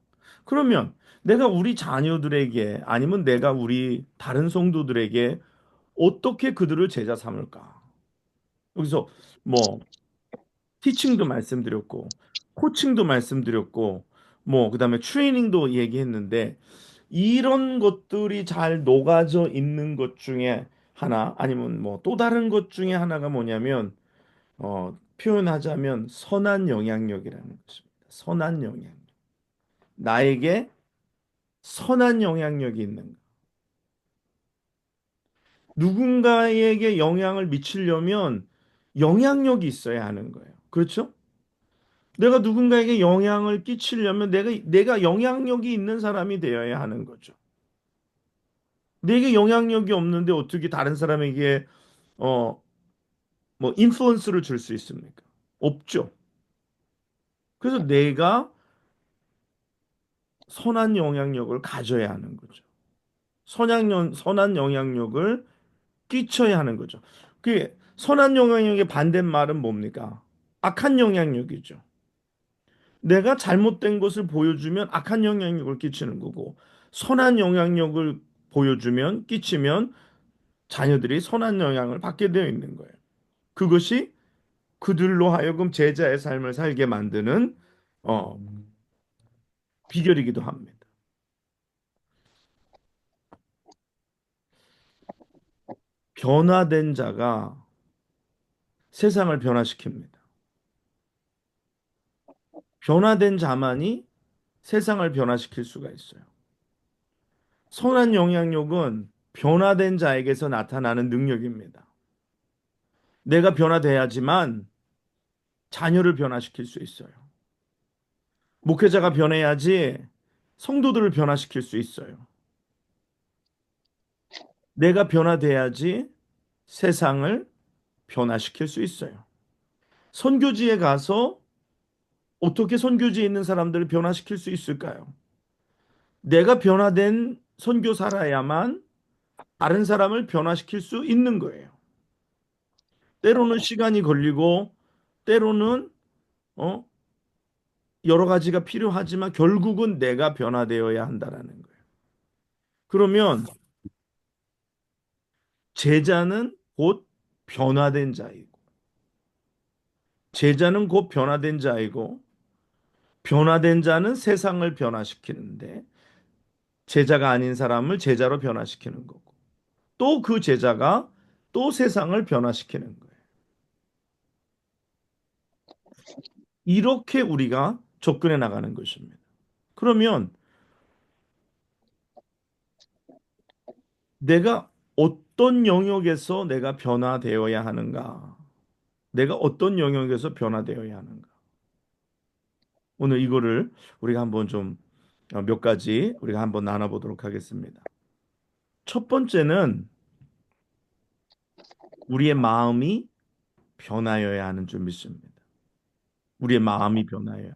그러면 내가 우리 자녀들에게 아니면 내가 우리 다른 성도들에게 어떻게 그들을 제자 삼을까? 여기서 뭐 티칭도 말씀드렸고 코칭도 말씀드렸고 뭐 그다음에 트레이닝도 얘기했는데 이런 것들이 잘 녹아져 있는 것 중에 하나 아니면 뭐 또 다른 것 중에 하나가 뭐냐면 표현하자면 선한 영향력이라는 것입니다. 선한 영향력. 나에게 선한 영향력이 있는 것. 누군가에게 영향을 미치려면 영향력이 있어야 하는 거예요. 그렇죠? 내가 누군가에게 영향을 끼치려면 내가 영향력이 있는 사람이 되어야 하는 거죠. 내게 영향력이 없는데 어떻게 다른 사람에게 어, 뭐 인플루언스를 줄 수 있습니까? 없죠. 그래서 내가 선한 영향력을 가져야 하는 거죠. 선한 영향력을 끼쳐야 하는 거죠. 그 선한 영향력의 반대말은 뭡니까? 악한 영향력이죠. 내가 잘못된 것을 보여주면 악한 영향력을 끼치는 거고, 선한 영향력을 보여주면, 끼치면 자녀들이 선한 영향을 받게 되어 있는 거예요. 그것이 그들로 하여금 제자의 삶을 살게 만드는 어, 비결이기도 합니다. 변화된 자가 세상을 변화시킵니다. 변화된 자만이 세상을 변화시킬 수가 있어요. 선한 영향력은 변화된 자에게서 나타나는 능력입니다. 내가 변화돼야지만 자녀를 변화시킬 수 있어요. 목회자가 변해야지 성도들을 변화시킬 수 있어요. 내가 변화돼야지 세상을 변화시킬 수 있어요. 선교지에 가서 어떻게 선교지에 있는 사람들을 변화시킬 수 있을까요? 내가 변화된 선교사라야만 다른 사람을 변화시킬 수 있는 거예요. 때로는 시간이 걸리고, 때로는 어, 여러 가지가 필요하지만 결국은 내가 변화되어야 한다라는 거예요. 그러면 제자는 곧 변화된 자이고, 제자는 곧 변화된 자이고, 변화된 자는 세상을 변화시키는데, 제자가 아닌 사람을 제자로 변화시키는 거고, 또 그 제자가 또 세상을 변화시키는 거예요. 이렇게 우리가 접근해 나가는 것입니다. 그러면 내가 어떤 영역에서 내가 변화되어야 하는가? 내가 어떤 영역에서 변화되어야 하는가? 오늘 이거를 우리가 한번 좀 몇 가지 우리가 한번 나눠보도록 하겠습니다. 첫 번째는 우리의 마음이 변하여야 하는 줄 믿습니다. 우리의 마음이 변하여야.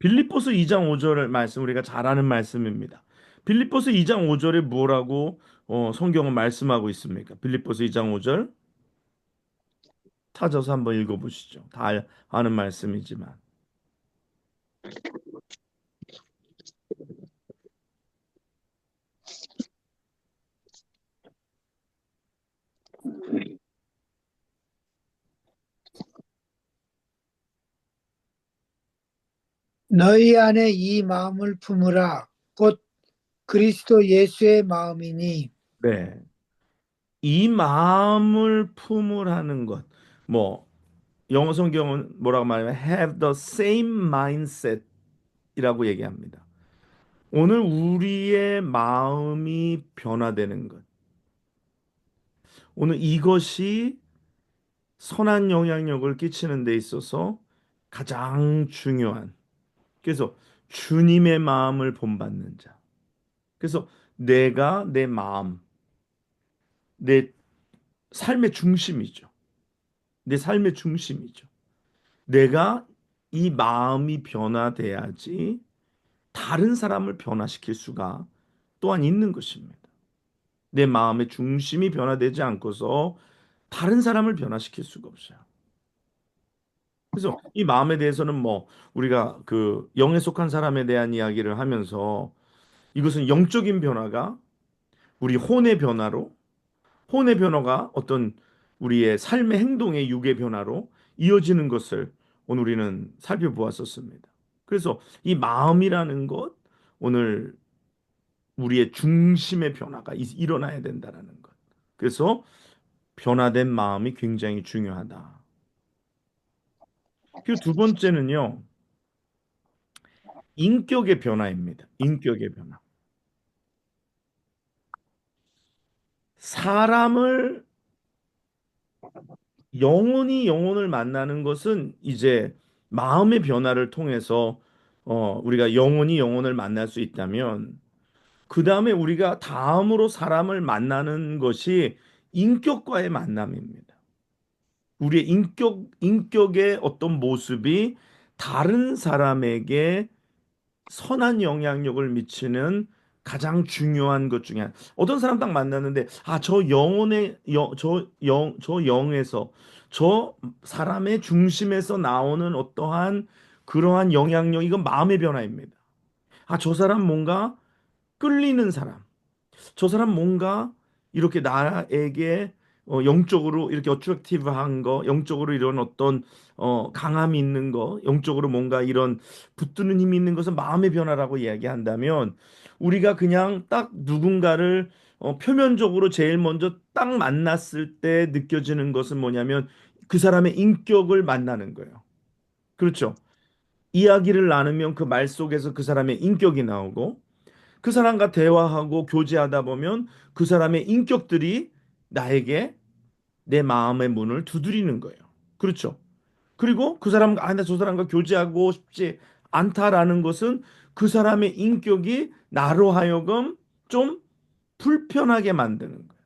빌립보서 2장 5절 말씀 우리가 잘 아는 말씀입니다. 빌립보서 2장 5절에 뭐라고 성경은 말씀하고 있습니까? 빌립보서 2장 5절 찾아서 한번 읽어보시죠. 다 아는 말씀이지만. 너희 안에 이 마음을 품으라. 곧 그리스도 예수의 마음이니. 네. 이 마음을 품으라는 것. 뭐 영어 성경은 뭐라고 말하냐면 have the same mindset 이라고 얘기합니다. 오늘 우리의 마음이 변화되는 것. 오늘 이것이 선한 영향력을 끼치는 데 있어서 가장 중요한. 그래서 주님의 마음을 본받는 자. 그래서 내가 내 마음, 내 삶의 중심이죠. 내 삶의 중심이죠. 내가 이 마음이 변화돼야지 다른 사람을 변화시킬 수가 또한 있는 것입니다. 내 마음의 중심이 변화되지 않고서 다른 사람을 변화시킬 수가 없어요. 그래서 이 마음에 대해서는 뭐 우리가 그 영에 속한 사람에 대한 이야기를 하면서 이것은 영적인 변화가 우리 혼의 변화로 혼의 변화가 어떤 우리의 삶의 행동의 육의 변화로 이어지는 것을 오늘 우리는 살펴보았었습니다. 그래서 이 마음이라는 것 오늘 우리의 중심의 변화가 일어나야 된다라는 것. 그래서 변화된 마음이 굉장히 중요하다. 그리고 두 번째는요. 인격의 변화입니다. 인격의 변화. 사람을 영혼이 영혼을 만나는 것은 이제 마음의 변화를 통해서 우리가 영혼이 영혼을 만날 수 있다면 그 다음에 우리가 다음으로 사람을 만나는 것이 인격과의 만남입니다. 우리의 인격의 어떤 모습이 다른 사람에게 선한 영향력을 미치는 가장 중요한 것 중에 어떤 사람 딱 만났는데 저 영혼의 저 영에서 저 사람의 중심에서 나오는 어떠한 그러한 영향력 이건 마음의 변화입니다. 저 사람 뭔가 끌리는 사람. 저 사람 뭔가 이렇게 나에게 영적으로 이렇게 어트랙티브한 거, 영적으로 이런 어떤 강함이 있는 거, 영적으로 뭔가 이런 붙드는 힘이 있는 것은 마음의 변화라고 이야기한다면 우리가 그냥 딱 누군가를 표면적으로 제일 먼저 딱 만났을 때 느껴지는 것은 뭐냐면 그 사람의 인격을 만나는 거예요. 그렇죠? 이야기를 나누면 그 말 속에서 그 사람의 인격이 나오고 그 사람과 대화하고 교제하다 보면 그 사람의 인격들이 나에게 내 마음의 문을 두드리는 거예요. 그렇죠? 그리고 그 사람과 나저 사람과 교제하고 싶지 않다라는 것은 그 사람의 인격이 나로 하여금 좀 불편하게 만드는 거예요.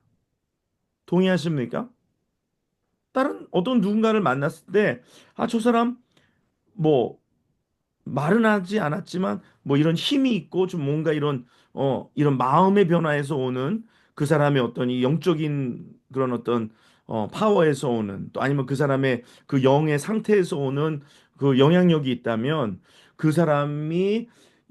동의하십니까? 다른 어떤 누군가를 만났을 때 저 사람 뭐 말은 하지 않았지만 뭐 이런 힘이 있고 좀 뭔가 이런 이런 마음의 변화에서 오는 그 사람의 어떤 이 영적인 그런 어떤 파워에서 오는, 또 아니면 그 사람의 그 영의 상태에서 오는 그 영향력이 있다면 그 사람이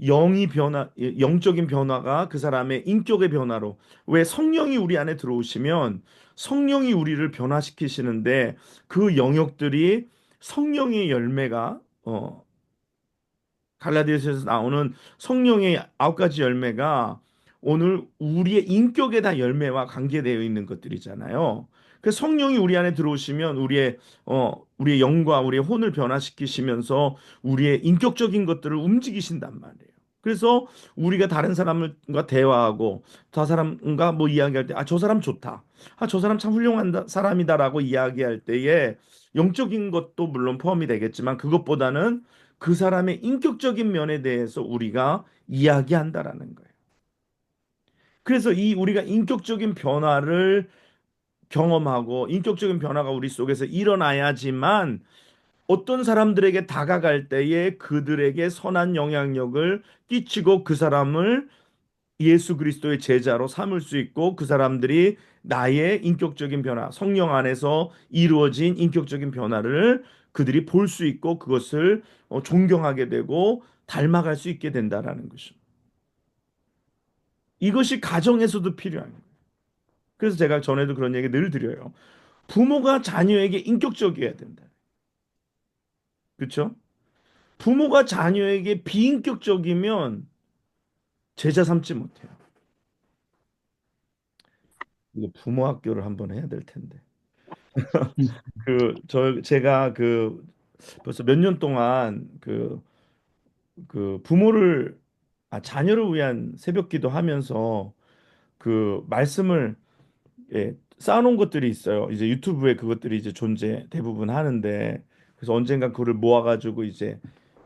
영적인 변화가 그 사람의 인격의 변화로, 왜 성령이 우리 안에 들어오시면 성령이 우리를 변화시키시는데 그 영역들이 성령의 열매가 갈라디아서에서 나오는 성령의 9가지 열매가 오늘 우리의 인격에 다 열매와 관계되어 있는 것들이잖아요. 그 성령이 우리 안에 들어오시면 우리의 영과 우리의 혼을 변화시키시면서 우리의 인격적인 것들을 움직이신단 말이에요. 그래서 우리가 다른 사람과 대화하고 저 사람과 뭐 이야기할 때, 아, 저 사람 좋다. 아, 저 사람 참 훌륭한 사람이다라고 이야기할 때에 영적인 것도 물론 포함이 되겠지만 그것보다는 그 사람의 인격적인 면에 대해서 우리가 이야기한다라는 거예요. 그래서 이 우리가 인격적인 변화를 경험하고 인격적인 변화가 우리 속에서 일어나야지만 어떤 사람들에게 다가갈 때에 그들에게 선한 영향력을 끼치고 그 사람을 예수 그리스도의 제자로 삼을 수 있고 그 사람들이 나의 인격적인 변화, 성령 안에서 이루어진 인격적인 변화를 그들이 볼 수 있고 그것을 존경하게 되고 닮아갈 수 있게 된다라는 것입니다. 이것이 가정에서도 필요한 거예요. 그래서 제가 전에도 그런 얘기 늘 드려요. 부모가 자녀에게 인격적이어야 된다. 그렇죠? 부모가 자녀에게 비인격적이면 제자 삼지 못해요. 이거 부모 학교를 한번 해야 될 텐데. 제가 벌써 몇 년 동안 부모를, 자녀를 위한 새벽기도 하면서 그 말씀을, 쌓아놓은 것들이 있어요. 이제 유튜브에 그것들이 이제 존재 대부분 하는데, 그래서 언젠가 그거를 모아가지고 이제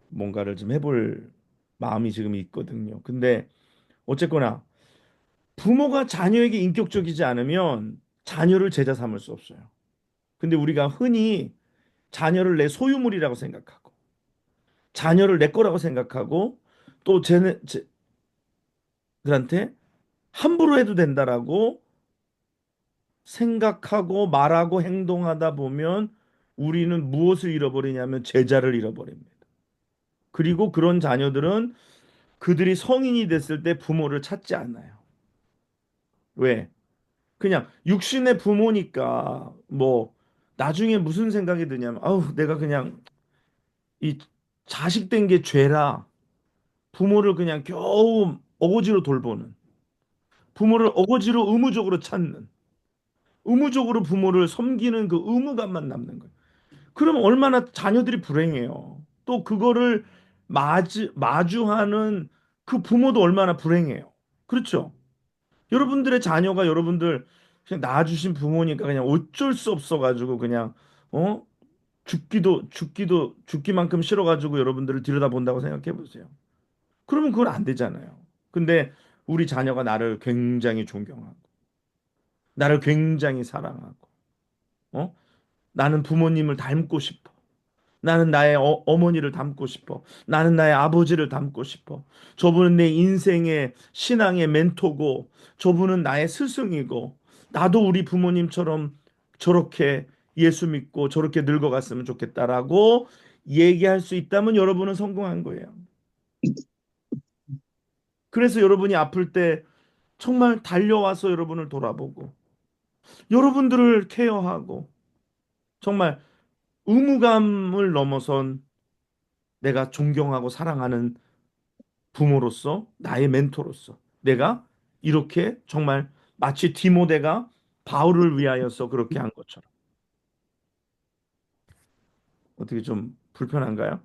뭔가를 좀 해볼 마음이 지금 있거든요. 근데 어쨌거나 부모가 자녀에게 인격적이지 않으면 자녀를 제자 삼을 수 없어요. 근데 우리가 흔히 자녀를 내 소유물이라고 생각하고 자녀를 내 거라고 생각하고 또 쟤네들한테 함부로 해도 된다라고 생각하고 말하고 행동하다 보면 우리는 무엇을 잃어버리냐면 제자를 잃어버립니다. 그리고 그런 자녀들은 그들이 성인이 됐을 때 부모를 찾지 않아요. 왜? 그냥 육신의 부모니까 뭐 나중에 무슨 생각이 드냐면, 아우, 내가 그냥 이 자식 된 게 죄라 부모를 그냥 겨우 어거지로 돌보는, 부모를 어거지로 의무적으로 찾는, 의무적으로 부모를 섬기는 그 의무감만 남는 거예요. 그러면 얼마나 자녀들이 불행해요. 또 그거를 마주하는 그 부모도 얼마나 불행해요. 그렇죠? 여러분들의 자녀가 여러분들 그냥 낳아주신 부모니까 그냥 어쩔 수 없어가지고 그냥 어 죽기만큼 싫어가지고 여러분들을 들여다본다고 생각해 보세요. 그러면 그건 안 되잖아요. 근데 우리 자녀가 나를 굉장히 존경하고, 나를 굉장히 사랑하고, 어? 나는 부모님을 닮고 싶어. 나는 나의 어머니를 닮고 싶어. 나는 나의 아버지를 닮고 싶어. 저분은 내 인생의 신앙의 멘토고, 저분은 나의 스승이고, 나도 우리 부모님처럼 저렇게 예수 믿고 저렇게 늙어갔으면 좋겠다라고 얘기할 수 있다면 여러분은 성공한 거예요. 그래서 여러분이 아플 때 정말 달려와서 여러분을 돌아보고 여러분들을 케어하고 정말 의무감을 넘어선 내가 존경하고 사랑하는 부모로서 나의 멘토로서 내가 이렇게 정말 마치 디모데가 바울을 위하여서 그렇게 한 것처럼. 어떻게 좀 불편한가요?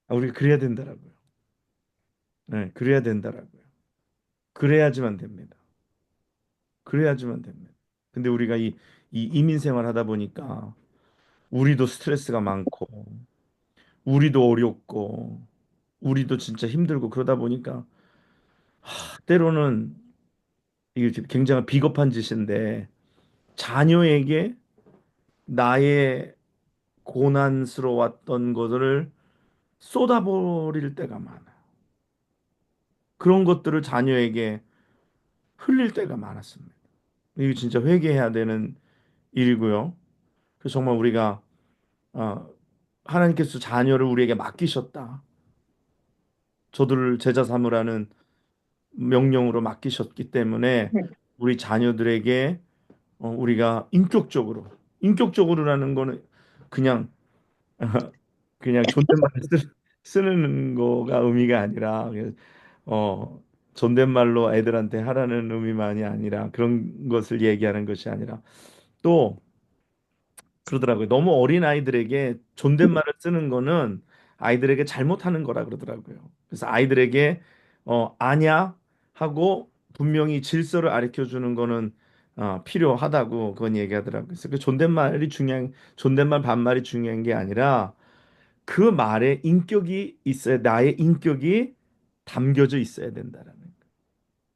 우리가 그래야 된다라고요. 네, 그래야 된다라고요. 그래야지만 됩니다. 그래야지만 됩니다. 근데 우리가 이 이민 생활 하다 보니까 우리도 스트레스가 많고 우리도 어렵고 우리도 진짜 힘들고 그러다 보니까 때로는 이게 굉장히 비겁한 짓인데 자녀에게 나의 고난스러웠던 것을 쏟아버릴 때가 많아요. 그런 것들을 자녀에게 흘릴 때가 많았습니다. 이게 진짜 회개해야 되는 일이고요. 그래서 정말 우리가 어, 하나님께서 자녀를 우리에게 맡기셨다. 저들을 제자 삼으라는 명령으로 맡기셨기 때문에 우리 자녀들에게 우리가 인격적으로라는 거는 그냥 그냥 존댓말을 쓰는 거가 의미가 아니라 어 존댓말로 애들한테 하라는 의미만이 아니라 그런 것을 얘기하는 것이 아니라 또 그러더라고요. 너무 어린 아이들에게 존댓말을 쓰는 거는 아이들에게 잘못하는 거라 그러더라고요. 그래서 아이들에게 아냐 하고 분명히 질서를 가르쳐 주는 거는 필요하다고 그건 얘기하더라고요. 그래서 그 존댓말 반말이 중요한 게 아니라 그 말에 인격이 있어야 나의 인격이 담겨져 있어야 된다라는 거예요.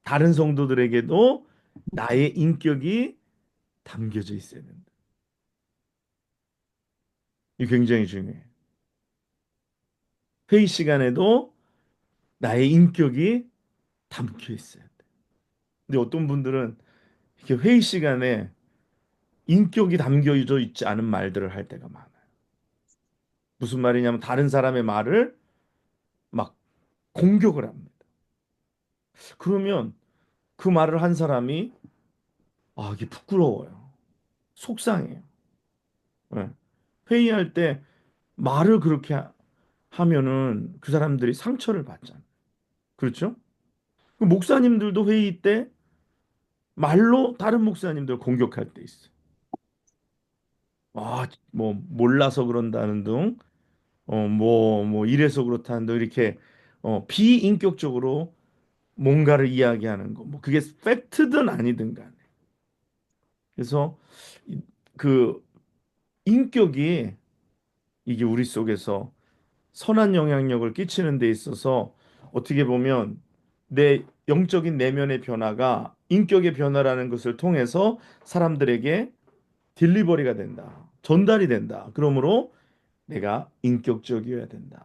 다른 성도들에게도 나의 인격이 담겨져 있어야 된다. 이게 굉장히 중요해요. 회의 시간에도 나의 인격이 담겨 있어야 돼. 근데 어떤 분들은 이렇게 회의 시간에 인격이 담겨져 있지 않은 말들을 할 때가 많아요. 무슨 말이냐면 다른 사람의 말을 막 공격을 합니다. 그러면 그 말을 한 사람이 이게 부끄러워요. 속상해요. 예. 회의할 때 말을 그렇게 하면은 그 사람들이 상처를 받잖아요. 그렇죠? 그 목사님들도 회의 때 말로 다른 목사님들 공격할 때 있어요. 뭐 몰라서 그런다는 등, 뭐 이래서 그렇다는 등 이렇게 비인격적으로 뭔가를 이야기하는 거, 뭐 그게 팩트든 아니든 간에. 그래서 그 인격이 이게 우리 속에서 선한 영향력을 끼치는 데 있어서 어떻게 보면 내 영적인 내면의 변화가 인격의 변화라는 것을 통해서 사람들에게 딜리버리가 된다. 전달이 된다. 그러므로 내가 인격적이어야 된다.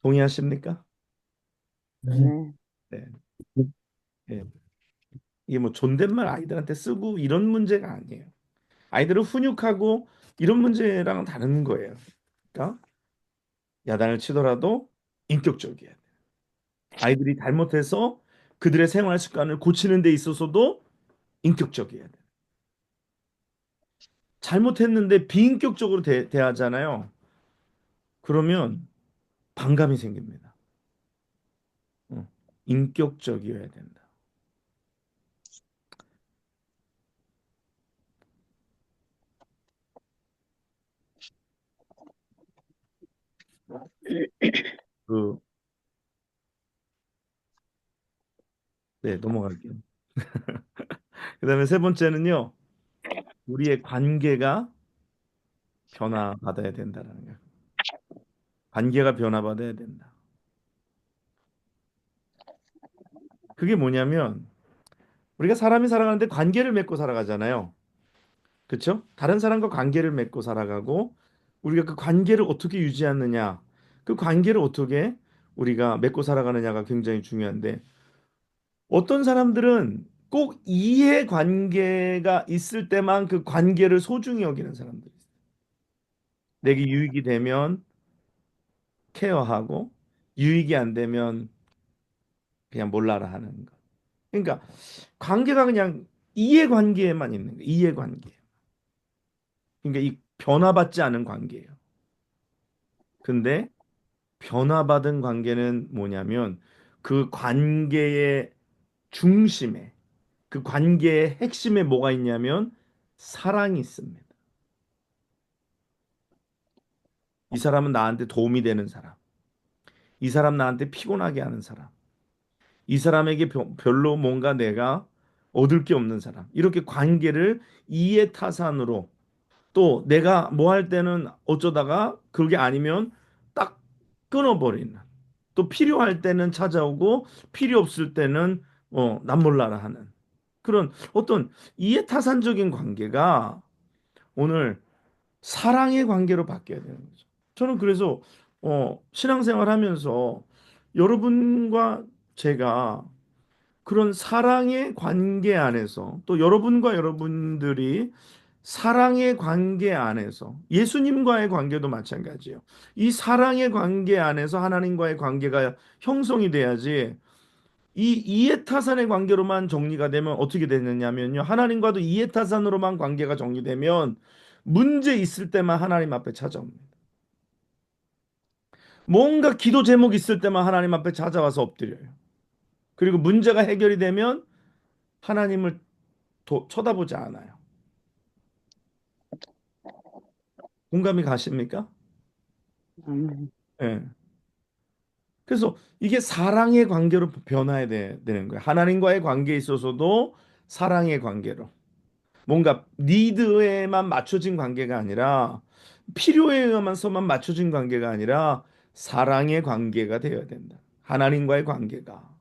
동의하십니까? 네. 네. 네. 이게 뭐 존댓말 아이들한테 쓰고 이런 문제가 아니에요. 아이들은 훈육하고 이런 문제랑은 다른 거예요. 그러니까 야단을 치더라도 인격적이어야 돼. 아이들이 잘못해서 그들의 생활 습관을 고치는 데 있어서도 인격적이어야 돼. 잘못했는데 비인격적으로 대하잖아요. 그러면 반감이 생깁니다. 어, 인격적이어야 된다. 그, 네, 넘어갈게요. 그다음에 세 번째는요, 우리의 관계가 변화받아야 된다는 거예요. 관계가 변화받아야 된다. 그게 뭐냐면 우리가 사람이 살아가는데 관계를 맺고 살아가잖아요. 그렇죠? 다른 사람과 관계를 맺고 살아가고 우리가 그 관계를 어떻게 유지하느냐, 그 관계를 어떻게 우리가 맺고 살아가느냐가 굉장히 중요한데 어떤 사람들은 꼭 이해 관계가 있을 때만 그 관계를 소중히 여기는 사람들이 있어요. 내게 유익이 되면 케어하고 유익이 안 되면 그냥 몰라라 하는 거. 그러니까 관계가 그냥 이해관계에만 있는 거예요. 이해관계. 그러니까 이 변화받지 않은 관계예요. 근데 변화받은 관계는 뭐냐면 그 관계의 중심에 그 관계의 핵심에 뭐가 있냐면 사랑이 있습니다. 이 사람은 나한테 도움이 되는 사람. 이 사람 나한테 피곤하게 하는 사람. 이 사람에게 별로 뭔가 내가 얻을 게 없는 사람. 이렇게 관계를 이해타산으로 또 내가 뭐 할 때는 어쩌다가 그게 아니면 딱 끊어버리는 또 필요할 때는 찾아오고 필요 없을 때는 난 몰라라 하는 그런 어떤 이해타산적인 관계가 오늘 사랑의 관계로 바뀌어야 되는 거죠. 저는 그래서 신앙생활 하면서 여러분과 제가 그런 사랑의 관계 안에서 또 여러분과 여러분들이 사랑의 관계 안에서 예수님과의 관계도 마찬가지예요. 이 사랑의 관계 안에서 하나님과의 관계가 형성이 돼야지 이 이해타산의 관계로만 정리가 되면 어떻게 되느냐면요. 하나님과도 이해타산으로만 관계가 정리되면 문제 있을 때만 하나님 앞에 찾아옵니다. 뭔가 기도 제목 있을 때만 하나님 앞에 찾아와서 엎드려요. 그리고 문제가 해결이 되면 하나님을 쳐다보지 않아요. 공감이 가십니까? 아멘. 예. 그래서 이게 사랑의 관계로 변화해야 되는 거예요. 하나님과의 관계에 있어서도 사랑의 관계로. 뭔가 니드에만 맞춰진 관계가 아니라 필요에 의해서만 맞춰진 관계가 아니라 사랑의 관계가 되어야 된다. 하나님과의 관계가.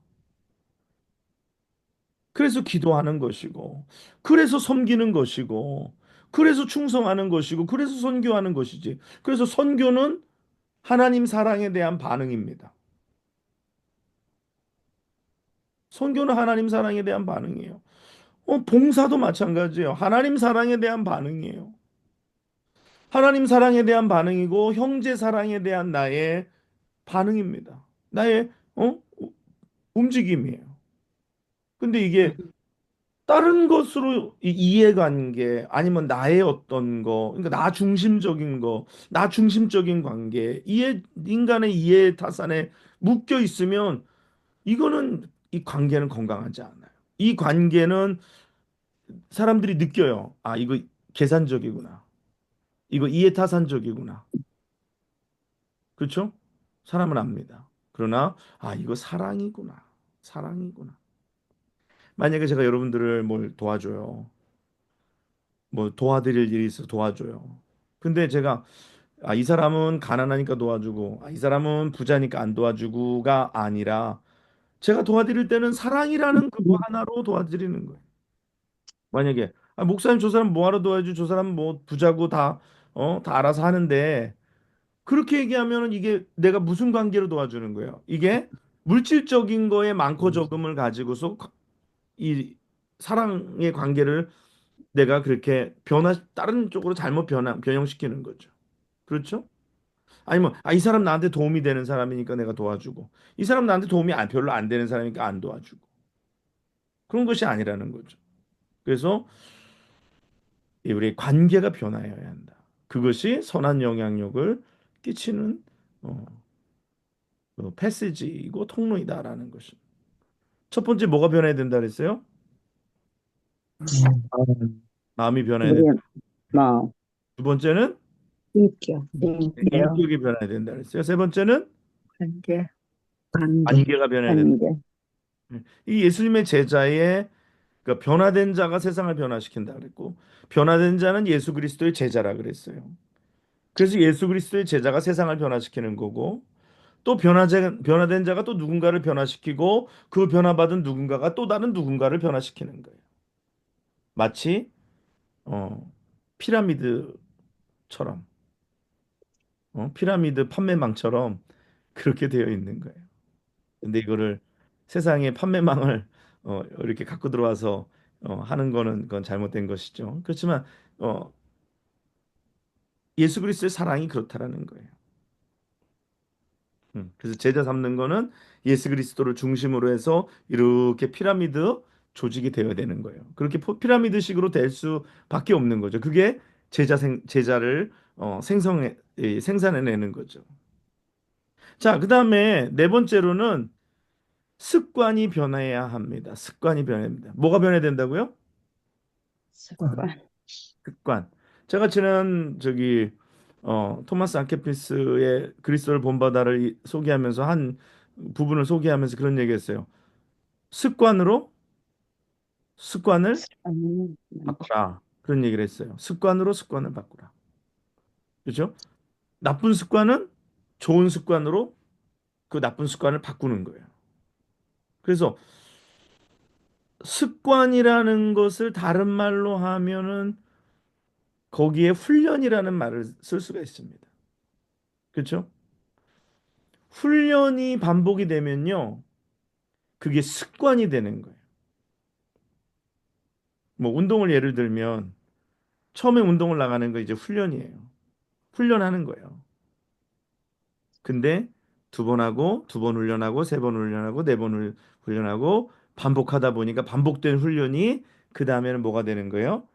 그래서 기도하는 것이고, 그래서 섬기는 것이고, 그래서 충성하는 것이고, 그래서 선교하는 것이지. 그래서 선교는 하나님 사랑에 대한 반응입니다. 선교는 하나님 사랑에 대한 반응이에요. 봉사도 마찬가지예요. 하나님 사랑에 대한 반응이에요. 하나님 사랑에 대한 반응이고 형제 사랑에 대한 나의 반응입니다. 나의 움직임이에요. 근데 이게 다른 것으로 이해관계 아니면 나의 어떤 거, 그러니까 나 중심적인 거, 나 중심적인 관계, 인간의 이해 타산에 묶여 있으면 이거는 이 관계는 건강하지 않아요. 이 관계는 사람들이 느껴요. 아, 이거 계산적이구나. 이거 이해타산적이구나. 그렇죠? 사람은 압니다. 그러나 아, 이거 사랑이구나. 사랑이구나. 만약에 제가 여러분들을 뭘 도와줘요. 뭐 도와드릴 일이 있어 도와줘요. 근데 제가 아, 이 사람은 가난하니까 도와주고 아, 이 사람은 부자니까 안 도와주고가 아니라 제가 도와드릴 때는 사랑이라는 그거 하나로 도와드리는 거예요. 만약에 아, 목사님 저 사람 뭐하러 도와줘? 저 사람 뭐 부자고 다 알아서 하는데 그렇게 얘기하면은 이게 내가 무슨 관계로 도와주는 거예요? 이게 물질적인 거에 많고 적음을 가지고서 이 사랑의 관계를 내가 그렇게 다른 쪽으로 잘못 변형시키는 거죠. 그렇죠? 아니면 아, 이 사람 나한테 도움이 되는 사람이니까 내가 도와주고 이 사람 나한테 도움이 별로 안 되는 사람이니까 안 도와주고 그런 것이 아니라는 거죠. 그래서 이 우리의 관계가 변화해야 한다. 그것이 선한 영향력을 끼치는 어, 패시지이고 통로이다라는 것이. 첫 번째 뭐가 변해야 된다 그랬어요? 마음이 변해야 된다. 우리의 마음, 두 번째는 인격, 인격, 인격이 변해야 된다 그랬어요. 세 번째는 관계, 관계, 관계가 변해야 된다. 관계. 이 예수님의 제자의 그 변화된 자가 세상을 변화시킨다 그랬고 변화된 자는 예수 그리스도의 제자라 그랬어요. 그래서 예수 그리스도의 제자가 세상을 변화시키는 거고 또 변화된 자가 또 누군가를 변화시키고 그 변화받은 누군가가 또 다른 누군가를 변화시키는 거예요. 마치 피라미드처럼 피라미드 판매망처럼 그렇게 되어 있는 거예요. 근데 이거를 세상에 판매망을 이렇게 갖고 들어와서 하는 거는 그건 잘못된 것이죠. 그렇지만 어, 예수 그리스도의 사랑이 그렇다라는 거예요. 그래서 제자 삼는 거는 예수 그리스도를 중심으로 해서 이렇게 피라미드 조직이 되어야 되는 거예요. 그렇게 피라미드식으로 될 수밖에 없는 거죠. 그게 제자를 생산해내는 거죠. 자, 그다음에 네 번째로는 습관이 변해야 합니다. 습관이 변해야 됩니다. 뭐가 변해야 된다고요? 습관. 습관. 제가 지난 토마스 아케피스의 그리스도를 본받아를 소개하면서 한 부분을 소개하면서 그런 얘기했어요. 습관으로 습관을 습관은 바꾸라. 그런 얘기를 했어요. 습관으로 습관을 바꾸라. 그렇죠? 나쁜 습관은 좋은 습관으로 그 나쁜 습관을 바꾸는 거예요. 그래서 습관이라는 것을 다른 말로 하면은 거기에 훈련이라는 말을 쓸 수가 있습니다. 그렇죠? 훈련이 반복이 되면요, 그게 습관이 되는 거예요. 뭐 운동을 예를 들면 처음에 운동을 나가는 거 이제 훈련이에요. 훈련하는 거예요. 근데 두 번 하고 두 번 훈련하고 세 번 훈련하고 네 번 훈련하고 반복하다 보니까 반복된 훈련이 그 다음에는 뭐가 되는 거예요?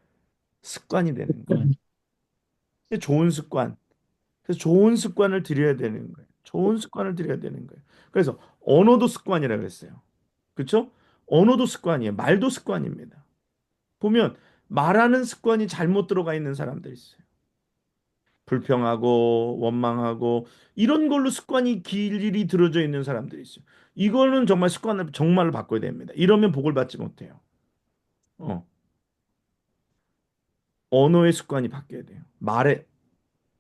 습관이 되는 거예요. 이게 좋은 습관. 그래서 좋은 습관을 들여야 되는 거예요. 좋은 습관을 들여야 되는 거예요. 그래서 언어도 습관이라고 했어요. 그렇죠? 언어도 습관이에요. 말도 습관입니다. 보면 말하는 습관이 잘못 들어가 있는 사람들 있어요. 불평하고 원망하고 이런 걸로 습관이 길이 들어져 있는 사람들이 있어요. 이거는 정말 습관을 정말로 바꿔야 됩니다. 이러면 복을 받지 못해요. 어, 언어의 습관이 바뀌어야 돼요.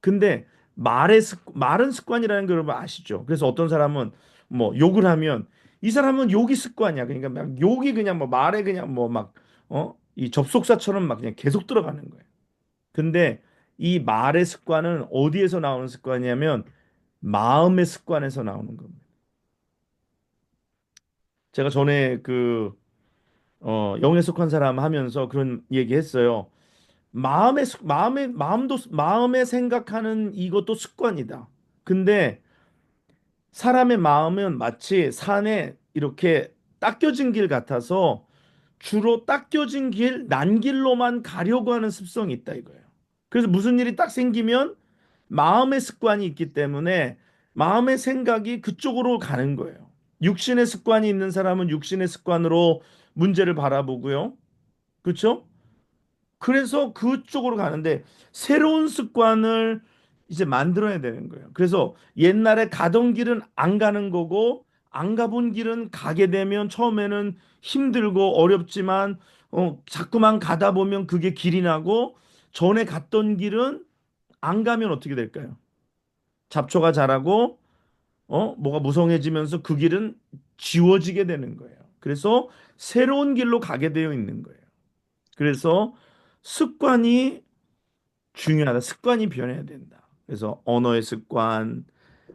근데 말은 습관이라는 걸 여러분 아시죠? 그래서 어떤 사람은 뭐 욕을 하면 이 사람은 욕이 습관이야. 그러니까 막 욕이 그냥 뭐 말에 그냥 뭐 막 이 접속사처럼 막 그냥 계속 들어가는 거예요. 근데 이 말의 습관은 어디에서 나오는 습관이냐면 마음의 습관에서 나오는 겁니다. 제가 전에 영에 속한 사람 하면서 그런 얘기 했어요. 마음의 생각하는 이것도 습관이다. 근데 사람의 마음은 마치 산에 이렇게 닦여진 길 같아서 주로 닦여진 난 길로만 가려고 하는 습성이 있다 이거예요. 그래서 무슨 일이 딱 생기면 마음의 습관이 있기 때문에 마음의 생각이 그쪽으로 가는 거예요. 육신의 습관이 있는 사람은 육신의 습관으로 문제를 바라보고요. 그렇죠? 그래서 그쪽으로 가는데 새로운 습관을 이제 만들어야 되는 거예요. 그래서 옛날에 가던 길은 안 가는 거고 안 가본 길은 가게 되면 처음에는 힘들고 어렵지만 자꾸만 가다 보면 그게 길이 나고 전에 갔던 길은 안 가면 어떻게 될까요? 잡초가 자라고 뭐가 무성해지면서 그 길은 지워지게 되는 거예요. 그래서 새로운 길로 가게 되어 있는 거예요. 그래서 습관이 중요하다. 습관이 변해야 된다. 그래서 언어의 습관,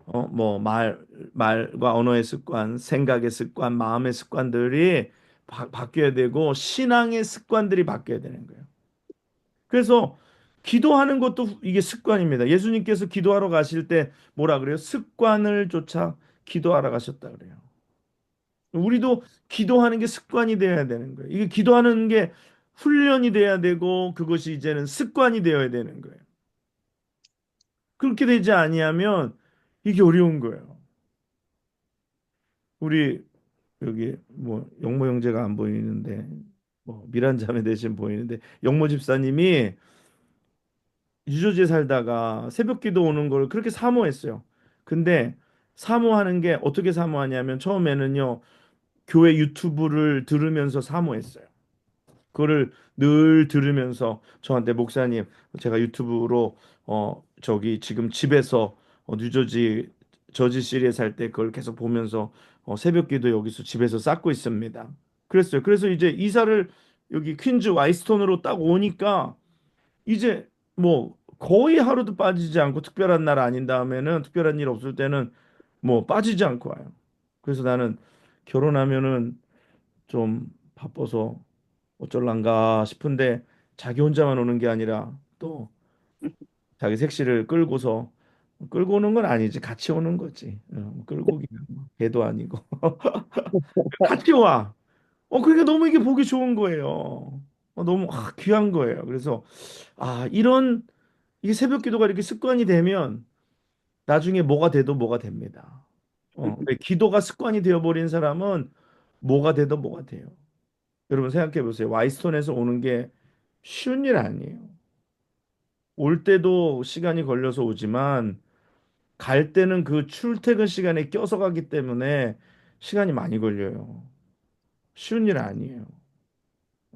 뭐 말과 언어의 습관, 생각의 습관, 마음의 습관들이 바뀌어야 되고 신앙의 습관들이 바뀌어야 되는 거예요. 그래서 기도하는 것도 이게 습관입니다. 예수님께서 기도하러 가실 때 뭐라 그래요? 습관을 쫓아 기도하러 가셨다 그래요. 우리도 기도하는 게 습관이 되어야 되는 거예요. 이게 기도하는 게 훈련이 돼야 되고 그것이 이제는 습관이 되어야 되는 거예요. 그렇게 되지 아니하면 이게 어려운 거예요. 우리 여기 뭐 영모 형제가 안 보이는데 뭐 미란 자매 대신 보이는데 영모 집사님이 유조지에 살다가 새벽기도 오는 걸 그렇게 사모했어요. 근데 사모하는 게 어떻게 사모하냐면 처음에는요 교회 유튜브를 들으면서 사모했어요. 그거를 늘 들으면서 저한테 목사님 제가 유튜브로 저기 지금 집에서 뉴저지 저지시리에 살 때 그걸 계속 보면서 새벽기도 여기서 집에서 쌓고 있습니다. 그랬어요. 그래서 이제 이사를 여기 퀸즈 와이스톤으로 딱 오니까 이제 뭐 거의 하루도 빠지지 않고 특별한 날 아닌 다음에는 특별한 일 없을 때는 뭐 빠지지 않고 와요. 그래서 나는 결혼하면은 좀 바빠서 어쩔란가 싶은데 자기 혼자만 오는 게 아니라 또 자기 색시를 끌고 오는 건 아니지 같이 오는 거지. 끌고 오기는 뭐 개도 아니고 같이 와. 그러니까 너무 이게 보기 좋은 거예요. 너무 귀한 거예요. 그래서 이런 이게 새벽 기도가 이렇게 습관이 되면 나중에 뭐가 돼도 뭐가 됩니다. 근데 기도가 습관이 되어버린 사람은 뭐가 돼도 뭐가 돼요. 여러분 생각해 보세요. 와이스톤에서 오는 게 쉬운 일 아니에요. 올 때도 시간이 걸려서 오지만 갈 때는 그 출퇴근 시간에 껴서 가기 때문에 시간이 많이 걸려요. 쉬운 일 아니에요.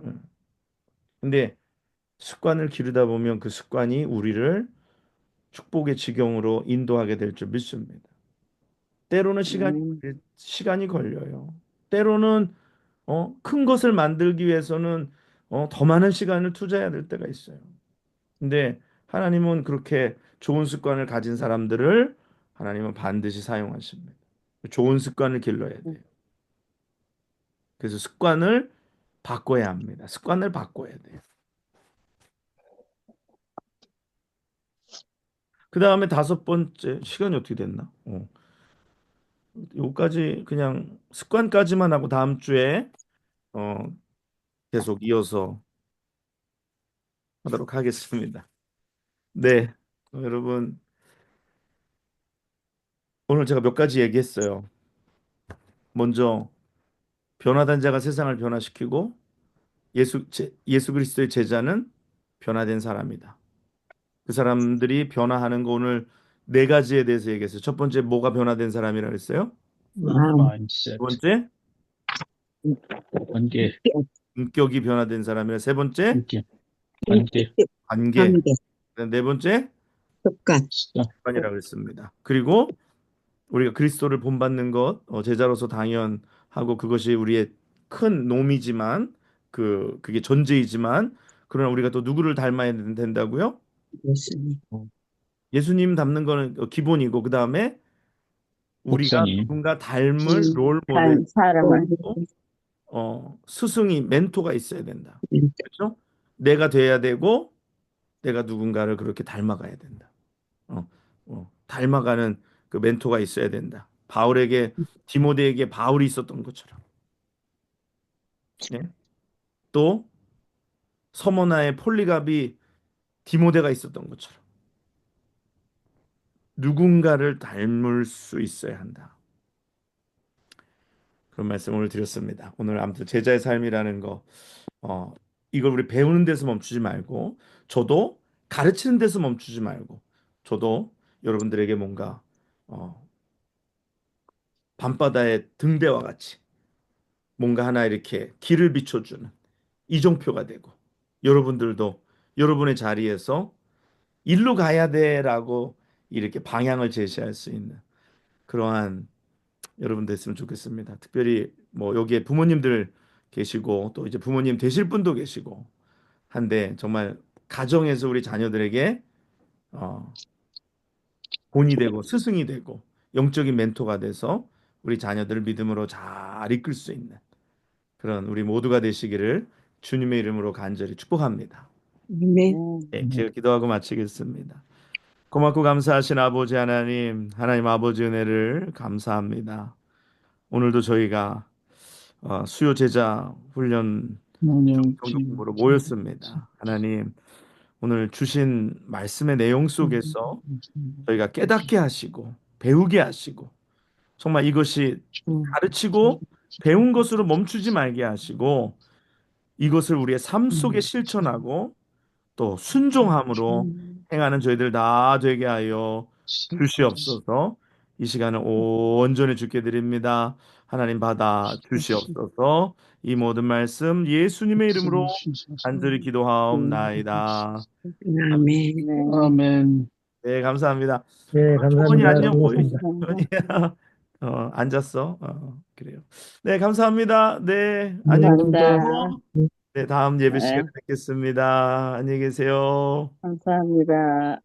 응. 근데 습관을 기르다 보면 그 습관이 우리를 축복의 지경으로 인도하게 될 줄 믿습니다. 때로는 음, 시간이 걸려요. 때로는 큰 것을 만들기 위해서는 더 많은 시간을 투자해야 될 때가 있어요. 근데 하나님은 그렇게 좋은 습관을 가진 사람들을 하나님은 반드시 사용하십니다. 좋은 습관을 길러야 돼요. 그래서 습관을 바꿔야 합니다. 습관을 바꿔야 돼요. 그 다음에 다섯 번째, 시간이 어떻게 됐나? 요까지 그냥 습관까지만 하고 다음 주에 어, 계속 이어서 하도록 하겠습니다. 네, 여러분 오늘 제가 몇 가지 얘기했어요. 먼저 변화된 자가 세상을 변화시키고 예수 그리스도의 제자는 변화된 사람이다. 그 사람들이 변화하는 거 오늘 네 가지에 대해서 얘기했어요. 첫 번째 뭐가 변화된 사람이라 그랬어요? 마음, 두 mindset, 번째 관계, 인격이 변화된 사람이라. 세 번째 관계, 관계, 관계. 관계, 네 번째 습관, 습관이라 그랬습니다. 그리고 우리가 그리스도를 본받는 것 제자로서 당연하고 그것이 우리의 큰 놈이지만 그게 존재이지만 그러나 우리가 또 누구를 닮아야 된다고요? 예수님, 예수님 닮는 거는 기본이고 그 다음에 우리가 목사님, 누군가 닮을 롤 모델 사람을 스승이 멘토가 있어야 된다. 음, 그렇죠? 내가 돼야 되고 내가 누군가를 그렇게 닮아가야 된다. 닮아가는 그 멘토가 있어야 된다. 바울에게 디모데에게 바울이 있었던 것처럼. 예? 또 서머나의 폴리갑이 디모데가 있었던 것처럼 누군가를 닮을 수 있어야 한다. 그런 말씀을 드렸습니다. 오늘 아무튼 제자의 삶이라는 거 어, 이걸 우리 배우는 데서 멈추지 말고 저도 가르치는 데서 멈추지 말고 저도 여러분들에게 뭔가 어, 밤바다의 등대와 같이 뭔가 하나 이렇게 길을 비춰주는 이정표가 되고 여러분들도 여러분의 자리에서 일로 가야 돼라고 이렇게 방향을 제시할 수 있는 그러한 여러분 됐으면 좋겠습니다. 특별히 뭐 여기에 부모님들 계시고 또 이제 부모님 되실 분도 계시고 한데 정말 가정에서 우리 자녀들에게 어, 본이 되고 스승이 되고 영적인 멘토가 돼서 우리 자녀들을 믿음으로 잘 이끌 수 있는 그런 우리 모두가 되시기를 주님의 이름으로 간절히 축복합니다. 아멘. 네, 제가 기도하고 마치겠습니다. 고맙고 감사하신 아버지 하나님, 하나님 아버지 은혜를 감사합니다. 오늘도 저희가 수요 제자 훈련 하나님, 성경 공부로 모였습니다. 하나님, 오늘 주신 말씀의 내용 속에서 저희가 깨닫게 하시고 배우게 하시고 정말 이것이 가르치고 배운 것으로 멈추지 말게 하시고 이것을 우리의 삶 속에 실천하고 또 순종함으로 행하는 저희들 다 되게 하여 주시옵소서. 이 시간을 온전히 주께 드립니다. 하나님 받아 주시옵소서. 이 모든 말씀 예수님의 이름으로 간절히 기도하옵나이다. 아멘. 네. 아멘. 네, 감사합니다. 네, 초원이 감사합니다. 안녕. 수고하셨습니다. 초원이야. 앉았어. 그래요. 네, 감사합니다. 네, 안녕히 감사합니다. 계세요. 네, 다음 예배 네, 시간에 뵙겠습니다. 안녕히 계세요. 감사합니다.